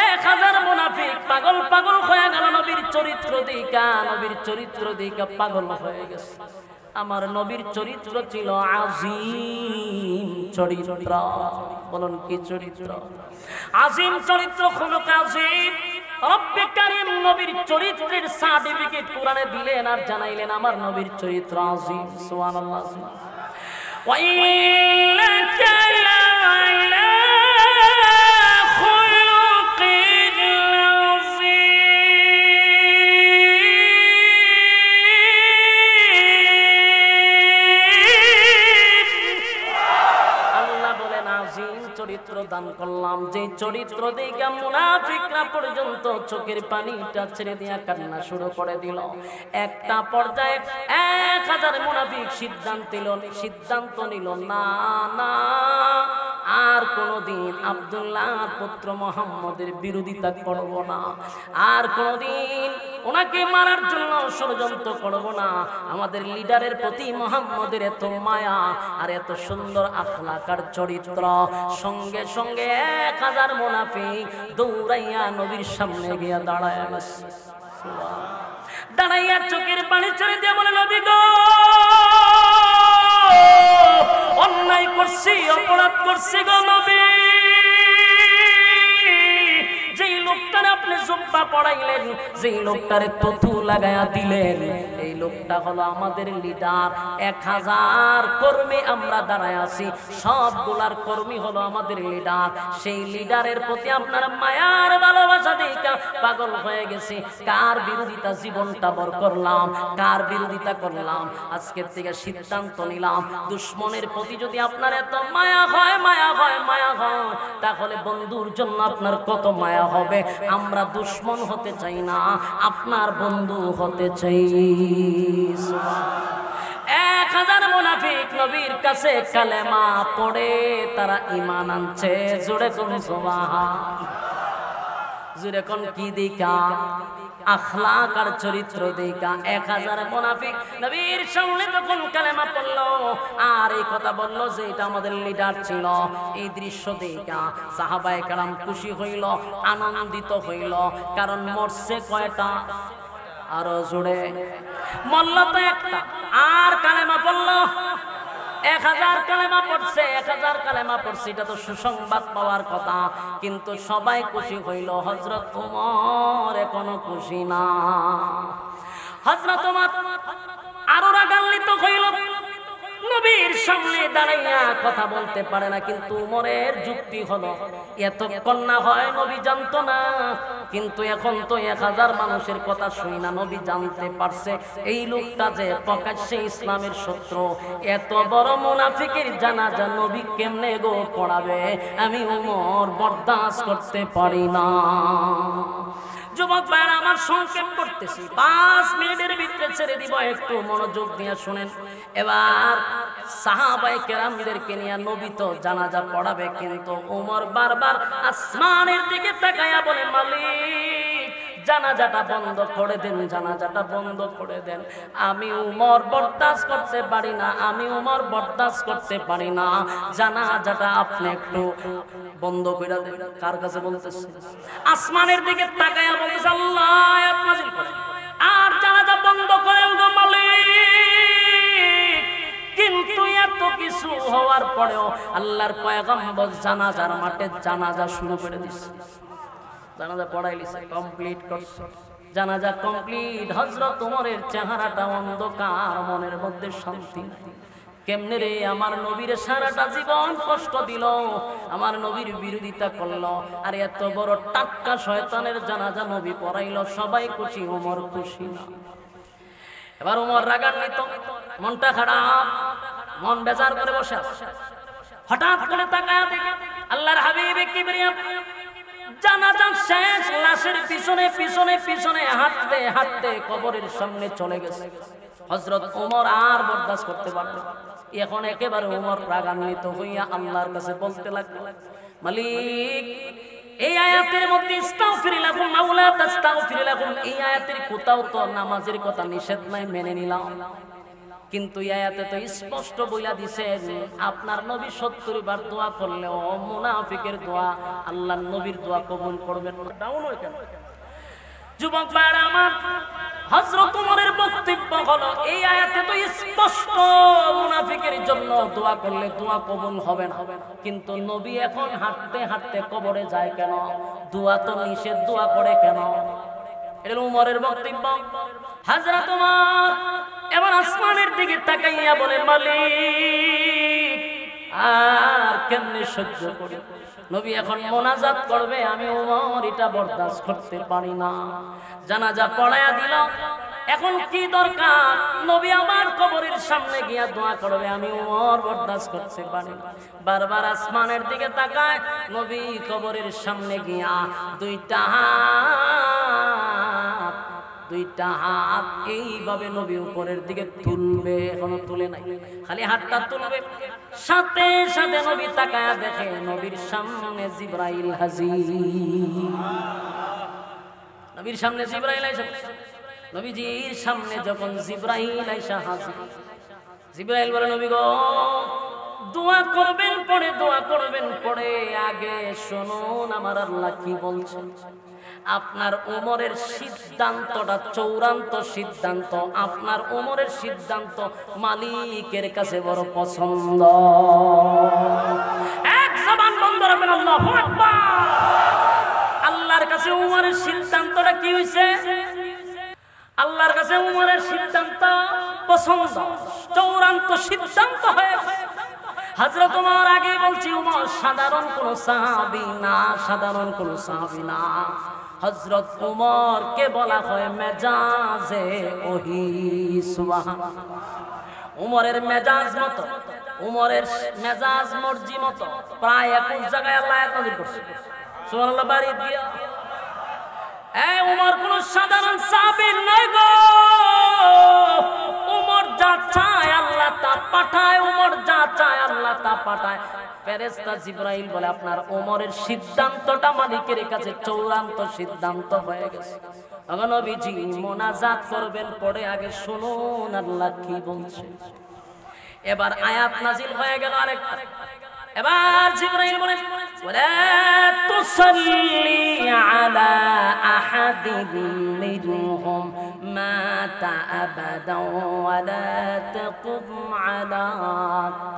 1000 মুনাফিক পাগল পাগল হয়ে গেল। নবীর চরিত্র দেখা, নবীর চরিত্র দেখা পাগল হয়ে গেছে। আমার নবীর চরিত্র ছিল আজিম চরিত্র। বলুন কি চরিত্র? আজিম চরিত্র, খুলুক আজিম। রব্বে কারীম নবীর চরিত্রের সার্টিফিকেট কোরআনে দিলেন আর জানাইলেন আমার নবীর চরিত্র আজিম। সুবহানাল্লাহ। وَإِنَّكَ لَعَلَى خُلُقٍ عظيم। আল্লাহ বলেন আজিম চরিত্র দান করলাম, যে চরিত্র দেখে মুনাফিকরা পর্যন্ত চোখের পানিটা ছেড়ে দিয়া কান্না শুরু করে দিল। একটা পর্যায়ে 1000 মুনাফিক সিদ্ধান্ত নিল, না না আর কোনদিন আব্দুল্লাহর পুত্র মুহাম্মদের বিরোধিতা করব না, আর কোনদিন ওনাকে মারার জন্য ষড়যন্ত্র করব না। আমাদের লিডারের প্রতি মুহাম্মদের এত মায়া আর এত সুন্দর আখলাক আর চরিত্র। সঙ্গে সঙ্গে 1000 মুনাফিক দৌড়াইয়া নবীর সামনে গিয়া দাঁড়ায় গেছে। দাঁড়াইয়া চোখের পানি ছেড়ে দিয়ে বলে, নবী গো, অন্যায় করছি, অপরাধ করছি গো নবী। যেই লোকটারে আপনি জুব্বা পড়াইলেন, যেই লোকটারে তথু লাগায়া দিলেন, এই লোকটা হলো আমাদের লিডার। 1000 কর্মী আমরা দাঁড়ায় আছি, সবগুলার কর্মী হলো আমাদের লিডার। সেই লিডারের প্রতি আপনার মায়ার ভালোবাসা দেখা পাগল হয়ে গেছি। কার বিরোধিতা জীবনটা বর করলাম, কার বিরোধিতা করলাম। আজকের থেকে সিদ্ধান্ত নিলাম, দুশ্মনের প্রতি যদি আপনার এত মায়া হয়, মায়া হয়, মায়া হয়, তাহলে বন্ধুর জন্য আপনার কত মায়া হবে। আমরা দুশ্মন হতে চাই না, আপনার বন্ধু হতে চাই। 1000 মুনাফিক নবীর কাছে কালেমা পড়ে তারা ঈমান আনছে। জোরে কোন সুবহান, জোরে কোন কি দেখা? আখলাক আর চরিত্র দেখা 1000 মুনাফিক নবীর সামনে যখন কালেমা পড়লো আর এই কথা বললো যে এটা আমাদের লিডার ছিল, এই দৃশ্য দেখা সাহাবায়ে কেরাম খুশি হইল, আনন্দিত হইল। কারণ মরছে কয়টা? আরো জোরে মরল তো একটা, আর কালেমা পড়লো 1000 কালেমা পড়ছে, 1000 কালেমা পড়ছে, এটা তো সুসংবাদ পাওয়ার কথা। কিন্তু সবাই খুশি হইল, হযরত ওমর এখনো খুশি না। হযরত ওমর আরো রাগান্বিত হইল, নবীর সামনে দাঁড়াইয়া কথা বলতে পারে না। কিন্তু ওমরের যুক্তি হলো, এতক্ষণ না হয় নবী জানতো না, কিন্তু এখন তো 1000 মানুষের কথা শুনি না, নবী জানতে পারছে এই লোকটা যে প্রকাশ্যে ইসলামের শত্রু। এত বড় মুনাফিকের জানাজা নবী কেমনে গো পড়াবে? আমি ওমর বরদাস্ত করতে পারি না। যুবক ভাইরা আমার সংক্ষেপ করতেছি, 5 মিনিটের ভিতরে ছেড়ে দিব, একটু মনোযোগ দিয়ে শুনেন। এবার সাহাবায়ে কেরামদেরকে নিয়ে নবী তো জানাজা পড়াবে, কিন্তু ওমর বারবার আসমানের দিকে তাকায়া বলে, মালিক জানাজাটা বন্ধ করে দেন, জানাজাটা বন্ধ করে দেন। আমি ওমর বরদাস্ত করতে পারি না, আমি ওমর বরদাস্ত করতে পারি না, জানাজাটা আপনি একটু বন্ধ করে দেন। কার কাছে বলতেছে? আসমানের দিকে তাকায়া বলতেছে, আল্লাহ আয়াত নাযিল করেন আর জানাজা বন্ধ করেন গো মালিক। কিন্তু এত কিছু হওয়ার পরেও আল্লাহর পয়গম্বর জানাজার মাঠে জানাজা শুরু করে দিয়েছে। জানাজা পড়াইলিছে, কমপ্লিট করছে। জানাজা কমপ্লিট। হযরত ওমরের চেহারাটা অন্ধকার, মনের মধ্যে শান্তি নাই। কেমনে রে আমার নবীর সারাটা জীবন কষ্ট দিল, আমার নবীর বিরোধিতা করলো, আর এত বড় টাটকা শয়তানের জানাজা নবী পড়াইলো, সবাই খুশি, ওমর খুশি না। এবার ওমর রাগান্বিত, মনটা খারাপ, মন বেজার করে বসে আছে। হঠাৎ করে তাকায়া দেখে আল্লাহর হাবিব কিবরিয়া জানাজা শেষ, লাশের পিছনে পিছনে পিছনে হাঁটতে হাঁটতে কবরের সামনে চলে গেছে। হযরত ওমর আর বরদাস্ত করতে পারল না। এখন একেবারে ওমর রাগান্বিত হইয়া আল্লাহর কাছে বলতে লাগলো, মালিক, এই আয়াতের মধ্যে ইস্তাগফির লাকুম আও লা তাস্তাগফির লাকুম, এই আয়াতের কোথাও তো নামাজের কথা নিষেধ নাই, মেনে নিলাম, কিন্তু এই আয়াতে তো স্পষ্ট বইলা দিছেন আপনার নবী 70 বার দোয়া করলেও মুনাফিকের দোয়া আল্লাহর নবীর দোয়া কবুল করবেন না। ডাউন হয় কেন? যুবক ভাইরা আমার, হযরত ওমরের বক্তব্য হলো এই আয়াতে তো স্পষ্ট মুনাফিকের জন্য দোয়া করলে দোয়া কবুল হবে না, কিন্তু নবী এখন হাঁটতে হাঁটতে কবরে যায় কেন? দোয়া তো নিষেধ, দোয়া করে কেন? এটা ওমরের বক্তব্য। হযরত ওমর এবার আসমানের দিকে তাকাইয়া বলে, মালিক, আর কেমনে সহ্য করি? নবী এখন মোনাজাত করবে, আমি ওমর এটা বরদাস্ত করতে পারি না। জানাজা পড়ায়া দিল, এখন কি দরকার? নবী আমার কবরের সামনে গিয়া দোয়া করবে, আমি ওমর বরদাস্ত করতে পারি না। বারবার আসমানের দিকে তাকায়, নবী কবরের সামনে গিয়া দুইটা হাত এইভাবে নবী উপরের দিকে তুলবে, এখনো তুলে নাই, খালি হাতটা তুলবে। সাথে সাথে নবী তাকায়া দেখে নবীর সামনে জিবরাইল হাজির। নবীর সামনে জিবরাইল আইসা, নবীজির সামনে যখন জিবরাইল আইসা হাজির, জিবরাইল বলে, নবী গো, দোয়া করবেন পরে, দোয়া করবেন পরে, আগে শুনুন আমার আল্লাহ কি বলছেন। আপনার ওমরের সিদ্ধান্তটা চূড়ান্ত সিদ্ধান্ত, আপনার ওমরের সিদ্ধান্ত মালিকের কাছে বড় পছন্দ। এক জবান বন্ধ রাখবেন, আল্লাহু আকবার। আল্লাহর কাছে ওমরের সিদ্ধান্তটা কি হইছে? আল্লাহর কাছে ওমরের সিদ্ধান্ত পছন্দ, চূড়ান্ত সিদ্ধান্ত হয়েছে। হযরত ওমর আগে বলছি, ওমর সাধারণ কোন সাহাবী না, সাধারণ কোন সাহাবী না। হযরত ওমর কে বলা হয় মেজাজে ওহী। সুবহানাল্লাহ। ওমরের মেজাজ মতো, ওমরের মেজাজ মর্জি মতো প্রায় 21 জায়গায় আল্লাহ আয়াত নাযিল করছে। সুবহানাল্লাহ। বাড়ি দিয়া এই ওমর কোন সাধারণ সাহাবী নয় গো। ওমর যা চায় আল্লাহ তা পাঠায়, ওমর যা চায় আল্লাহ তা পাঠায়। ফেরেশতা জিবরাইল বলে, আপনার ওমরের সিদ্ধান্তটা মালিকের কাছে চূড়ান্ত সিদ্ধান্ত হয়ে গেছে। নবীজি মোনাজাত করবেন, পরে আগে শুনুন আল্লাহ কি বলছে। এবার আয়াত নাজিল হয়ে গেল আরেকটা। এবার জিবরাইল বলেন, ওয়ালা তুসাল্লি আলা আহাদিন মিনহুম মাতা আবাদা ওয়ালা তাকুম আলা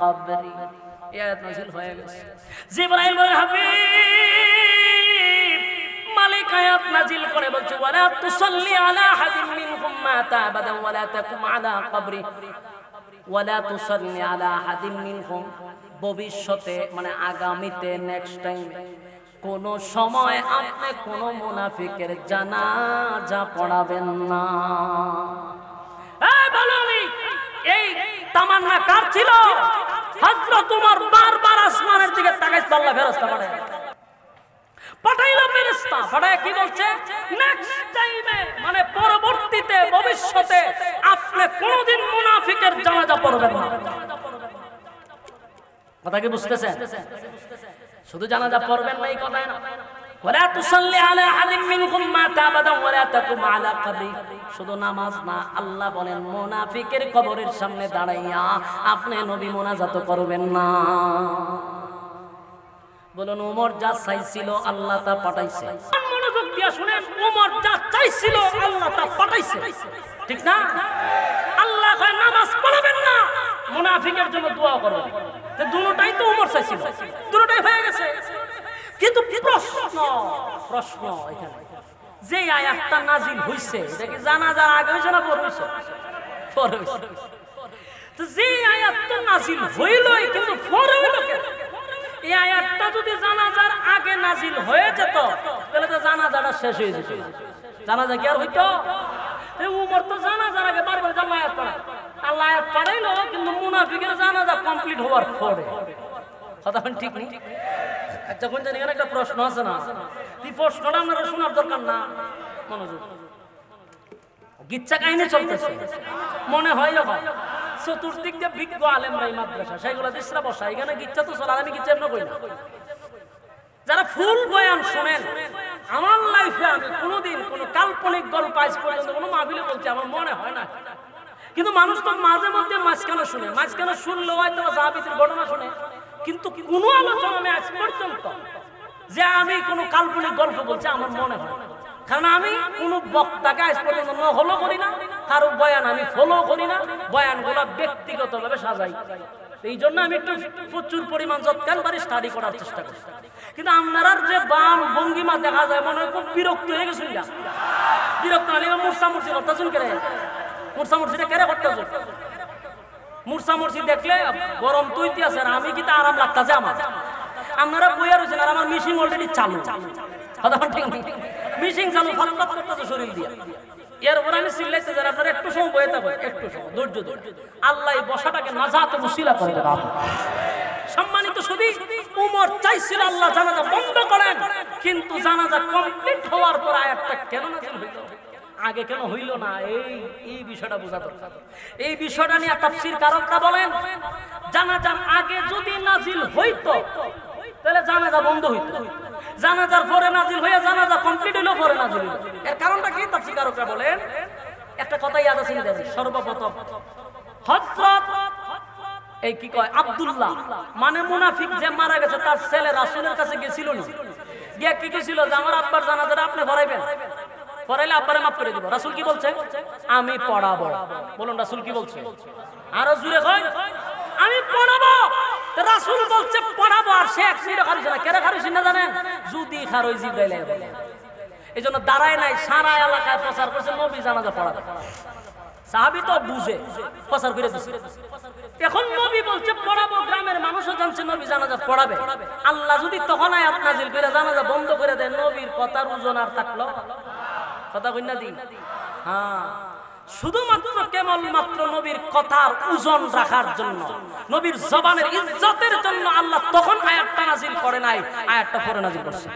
কবরি। আয়াত নাযিল হয়ে গেছে। জিবরাইল বলেন, হাবিব, মালিক আয়াত নাযিল করে বলছে, ওয়ালা তুসাল্লি আলা আহাদিন মিনহুম মাতা আবাদা ওয়ালা তাকুম আলা কবরি। ওয়ালা তুসাল্লি আলা আহাদিন মিনহুম, ভবিষ্যতে মানে আগামীতে, নেক্সট টাইমে কোন সময় আপনি কোন মুনাফিকের জানাজা পড়াবেন না। এই বলুনি, এই তামান্না কার ছিল? হযরত ওমর বারবার আসমানের দিকে তাকাইছে, আল্লাহ ফেরেশতা পাঠাইলো, ফেরেশতা পাঠায় কি বলছে? নেক্সট টাইমে মানে পরবর্তীতে, ভবিষ্যতে আপনি কোনদিন মুনাফিকের জানাজা পড়বেন না। কথা কি বুঝতেছেন? শুধু জানাজা পড়বেন না এই কথাই না, ওয়ালা তুসাল্লি আলা আহাদিন মিনকুম মাতা আবাদা ওয়ালা তাকুম আলা কবরি। শুধু নামাজ না, আল্লাহ বলেন মুনাফিকের কবরের সামনে দাঁড়াইয়া আপনি নবী মুনাজাত করবেন না। বলুন, ওমর যা চাইছিল আল্লাহ তা পাঠাইছে। মনোযোগ দিয়া শুনেন, ওমর যা চাইছিল আল্লাহ তা পাঠাইছে, ঠিক না? আল্লাহ কয় নামাজ পড়বেন না, মুনাফিকের জন্য দোয়া করবেন। দুটোটাই তো ওমর চাইছিল, দুটোটাই হয়ে গেছে। কিন্তু প্রশ্ন এখানে, যে আয়াতটা নাজিল হইছে এটা কি জানাজার আগে হইছে না পরে হইছে? পরে হইছে। তো যে আয়াতটা নাজিল হইলই কিন্তু পরে হইল কেন? এই আয়াতটা যদি জানাজার আগে নাজিল হয়ে যেত তাহলে তো জানাজাটা শেষ হয়ে যেত, জানাজা কি আর হইতো? উমর তো জানাজার আগে বারবার আল্লাহ আয়াত পড়ায়, আল্লাহ আয়াত পড়াইলো কিন্তু মুনাফিকের জানাজা কমপ্লিট হওয়ার পরে। কথা ঠিক নেই? যখন জানি একটা প্রশ্ন আছে না, এই প্রশ্নটা আপনারা শোনার দরকার না, মনোযোগ। গিচ্ছা কাহিনী চলতেছে, মনে হয় যখন চতুর্দিক দিয়ে বিজ্ঞ আলেমরাই মাদ্রাসা সেগুলো দিসরা বসা, এখানে গিচ্ছা তো চলা, আমি গিচ্ছা এমন করি না। যারা ফুল বয়ান শোনেন, আমার লাইফে আমি কোনোদিন কোনো কাল্পনিক গল্প আজ পর্যন্ত কোনো মাহফিলে বলছি আমার মনে হয় না। কিন্তু মানুষ তো মাঝে মধ্যে মাঝখানে শুনে, মাঝখানে শুনলেও হয়তো সাহাবীদের ঘটনা শুনে, কিন্তু কোনো আলোচনা আমি আজ পর্যন্ত যে আমি কোনো কাল্পনিক গল্প বলছি আমার মনে হয়। কারণ আমি কোনো বক্তাকে আজ পর্যন্ত ফলো করি না, কারো বয়ান আমি ফলো করি না, বয়ানগুলো ব্যক্তিগতভাবে সাজাই। এই জন্য আমি একটু প্রচুর পরিমাণ যৎকান পারি স্টাডি করার চেষ্টা করি। কিন্তু আপনারা যে বাম ভঙ্গিমা দেখা যায় মনে হয় খুব বিরক্ত হয়ে গেছেন, বিরক্ত হলে মুরসামুরসি করতেছেন কেন? মুরসামুরসিটা কেড়ে করতেছেন? মুরসামুরসি দেখলে গরম তুইতে আছে আর আমি কিন্তু আরাম লাগতেছে আমার। আপনারা বইয়া রয়েছেন আর আমার মিশিং অলরেডি চালু, মিশিং চালু ফটফট করতেছে শরীর দিয়ে। এরপর আমি চিল্লাইতে যাই আপনারা একটু সময় বয়ে থাকবেন, একটু সময় ধৈর্য ধরে। আল্লাহ এই বসাটাকে নাজাত মুসিলা করে দেন। সম্মানিত সুধী, উমর চাইছিল আল্লাহ জানাজা বন্ধ করেন, কিন্তু জানাজা কমপ্লিট হওয়ার পর আয়াতটা কেন নাজিল হইল, আগে কেন হইল না, এই বিষয়টা বোঝা দরকার। এই বিষয়টা নিয়ে তাফসীর কারকরা বলেন, জানাজার আগে যদি নাজিল হইতো তাহলে জানাজা বন্ধ হইতো, জানাজার পরে নাজিল হয়ে জানাজা কমপ্লিট হইলো, পরে নাজিল হইলো। এর কারণটা কি তাফসীর কারকরা বলেন, একটা কথা ইয়াদ আছে নিতে। সর্বপ্রথম হযরত এই কি কয় আব্দুল্লাহ মানে মুনাফিক যে মারা গেছে তার ছেলে রাসূলের কাছে গিয়েছিল না, গিয়ে কি কইছিল যে আমার আব্বার জানাজাটা আপনি পড়াইবেন, পড়াইলে আব্বারে মাফ করে দিব। রাসূল কি বলছে? আমি পড়াবো। বলুন রাসূল কি বলছে? আরো জোরে কয়, আমি পড়াবো। তো রাসূল বলছে পড়াবো, আর সে এক মিনিটও খারিছে না। কেন খারিছে না জানেন? যদি খারই জিবরাইল বলে। এইজন্য দাঁড়ায় নাই, সারা এলাকায় প্রচার করছে নবী জানাজা পড়াবে। সাহাবী তো বুঝে প্রচার করে দিছে। এখন নবী বলছে পড়াবো, গ্রামের মানুষও জানছে নবী জানাজা পড়াবে। আল্লাহ যদি তখন আয়াত নাজিল করে জানাজা বন্ধ করে দেয়, নবীর কথার ওজন আর থাকলো? কথা কই না দিন? হ্যাঁ, শুধুমাত্র কেবলমাত্র নবীর কথার ওজন রাখার জন্য, নবীর জবানের ইজ্জতের জন্য আল্লাহ তখন আয়াতটা নাজিল করে নাই, আয়াতটা পরে নাজিল করছে।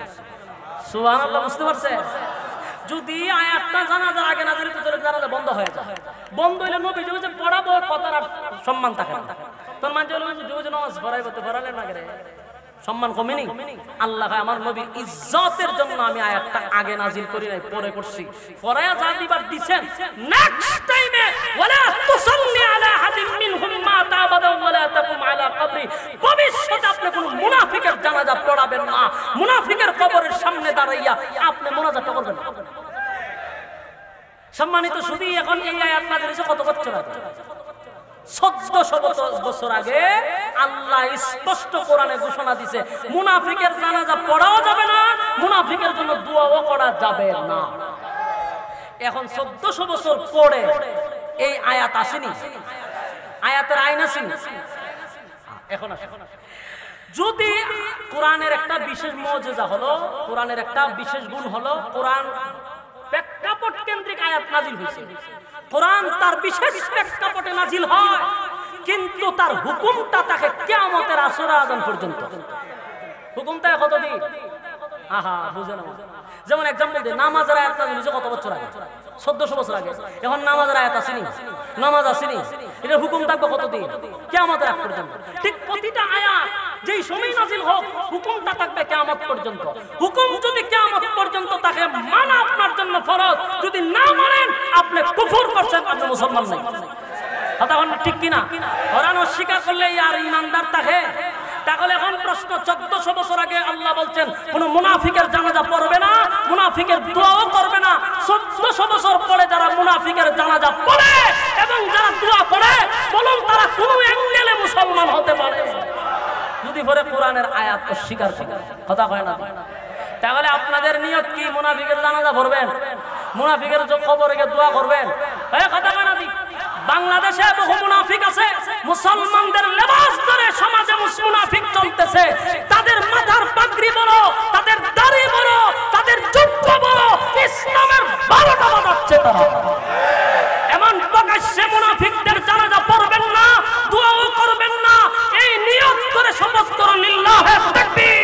সুবহানাল্লাহ, বুঝতে পারছেন? যদি আয়াতটা জানাজার আগে নাজিল হতো তাহলে জানাজা বন্ধ হয়ে যায়। বন্ধ হইলে নবী যে পড়াবো কথার আর সম্মান থাকে না। তোর মানে হলো নামাজ পড়াইবো তো পড়ালে না করে সম্মান কমেনি? আল্লাহ আমার নবীর ইজ্জতের জন্য আমি আয়াতটা আগে নাজিল করি নাই, পরে করছি। পরায়া যা দিবার দিবেন, নেক্সট টাইমে ওয়ালা তুসাল্লি আলা আহাদিন মিনহুম মাতা আবাদা ওয়ালা তাকুম আলা কবরি, ভবিষ্যতে আপনি কোন মুনাফিকের জানাজা পড়াবেন না, মুনাফিকের কবরের সামনে দাঁড়াইয়া আপনি মুনাজাত করবেন না। সম্মানিত শুধু এখন এই আয়াত নাজিল হয়েছে কত বছর আগে? 1400 বছর আগে আল্লাহ স্পষ্ট কোরআনে ঘোষণা দিয়েছে মুনাফিকের জানাজা পড়াও যাবে না, মুনাফিকের জন্য দোয়াও করা যাবে না। এখন 1400 বছর পরে এই আয়াত আসেনি, আয়াতের আইন আসেনি। এখন যদি কোরআনের একটা বিশেষ মুজিজা হলো, কোরআনের একটা বিশেষ গুণ হলো, কোরআন প্রেক্ষাপট কেন্দ্রিক আয়াত নাজিল হয়েছে। কোরআন তার বিশেষ প্রেক্ষাপটে নাজিল হয়, কিন্তু তার হুকুমটা তাকে কিয়ামতের আসর আযান পর্যন্ত। হুকুমটা কতদিন? আহা বুঝে না। যেমন एग्जांपल দেই, নামাজের আয়াত নাজিল হয়েছে কত বছর আগে? 1400 বছর আগে। এখন নামাজের আয়াত আসেনি, নামাজ আসেনি, এর হুকুম থাকবে কতদিন? কিয়ামতের আগ পর্যন্ত। ঠিক প্রতিটা আয়াত যেই সময় নাজিল হোক হুকুমটা থাকবে কিয়ামত পর্যন্ত। হুকুম যদি কিয়ামত পর্যন্ত থাকে মানা আপনার জন্য ফরজ, যদি না মানেন আপনি কুফর করছেন, আপনি মুসলমান নাই। কথা বলেন ঠিক কিনা? কোরআন অস্বীকার করলে আর ঈমানদার থাকে? তাহলে এখন প্রশ্ন, 1400 বছর আগে আল্লাহ বলছেন কোন মুনাফিকের জানাজা পড়বে না, মুনাফিকের দোয়াও করবে না। 1400 বছর পরে যারা মুনাফিকের জানাজা পড়ে এবং যারা দোয়া পড়ে, বলুন তারা কোন অ্যাঙ্গেলে মুসলমান হতে পারে? যদি পরে কোরআনের আয়াত অস্বীকার করে, কথা কয় না? তাহলে আপনাদের নিয়ত কি? মুনাফিকের জানাজা পড়বেন, মুনাফিকের কবরে গিয়ে দোয়া করবেন, কথা কয় না? বাংলাদেশে বহু মুনাফিক আছে, মুসলমানদের লেবাস ধরে সমাজে মুনাফিক চলতেছে। তাদের মাথার পাগড়ি বড়, তাদের দাড়ি বড়, তাদের জুব্ব বড়, ইসলামের 12টা বাজাচ্ছে তারা। এমন প্রকাশ্যে মুনাফিকদের জানাজা পড়বেন না, দোয়াও করবেন না। এই নিয়ত করে শপথ করুন, লিল্লাহি তাকবীর।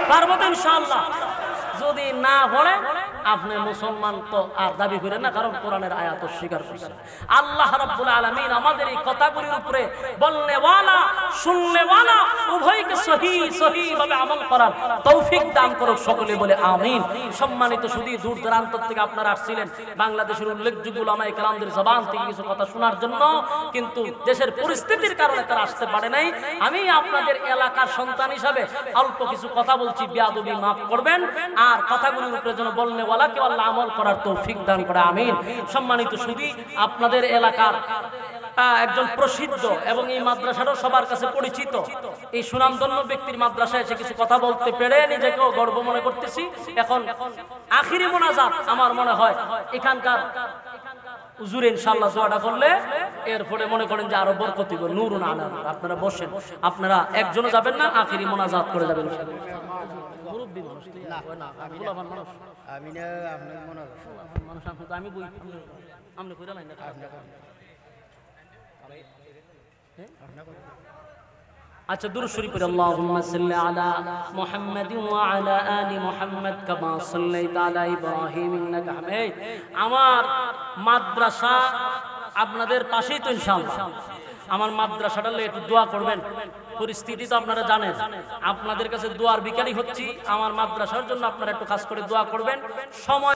পারবো তো ইনশাআল্লাহ? যদি না পড়ে আপনি মুসলমান তো আর দাবি করেন না, কারণ কোরআনের আয়াত অস্বীকার করেছেন। আল্লাহ রাব্বুল আলামিন আমাদের এই কথাগুলির উপরে বলনেওয়ালা শুননেওয়ালা উভয়কে সহি ভাবে আমল করার তৌফিক দান করুক, সকলে বলে আমিন। সম্মানিত সুধী, দূর দূরান্ত থেকে আপনারা আসছিলেন বাংলাদেশের উল্লেখযোগ্য উলামায়ে কেরামদের জবান থেকে কিছু কথা শোনার জন্য, কিন্তু দেশের পরিস্থিতির কারণে তারা আসতে পারে নাই। আমি আপনাদের এলাকার সন্তান হিসাবে অল্প কিছু কথা বলছি, বেয়াদবি মাফ করবেন। আর কথাগুলির উপরে যেন বলনেওয়ালাকে আল্লাহ আমল করার তৌফিক দান করে, আমিন। সম্মানিত সুধী, আপনাদের এলাকার একজন প্রসিদ্ধ এবং এই মাদ্রাসারও সবার কাছে পরিচিত এই সুনামধন্য ব্যক্তির মাদ্রাসায় এসে কিছু কথা বলতে পেরে নিজেকেও গর্ব মনে করতেছি। এখন আখিরি মোনাজাত আমার মনে হয় এখানকার হুজুর ইনশাআল্লাহ দোয়াটা করলে এরপরে মনে করেন যে আরো বরকত হবে, নূরুন আলা নূর। আপনারা বসেন, আপনারা একজনও যাবেন না, আখিরি মোনাজাত করে যাবেন। মুরব্বী মানুষ তুই না, আমি বুলাবান মানুষ, আমি না, আপনি মনে মানুষ, আমি বই আমনে কইরা লাইন না। আচ্ছা, দুরূদ শরীফ পড়ি। আল্লাহুম্মা সাল্লি আলা মুহাম্মাদিন ওয়া আলা আলি মুহাম্মাদ কামা সাল্লাইতা আলা ইব্রাহিম ইন্নাকা হামিদ। আমার মাদ্রাসা আপনাদের পাশেই তো ইনশাআল্লাহ। আমার মাদ্রাসাটার লাগি একটু দোয়া করবেন। পরিস্থিতি তো আপনারা জানেন, আপনাদের কাছে দোয়ার ভিখারি হচ্ছি। আমার মাদ্রাসার জন্য আপনারা একটু খাস করে দোয়া করবেন। সময়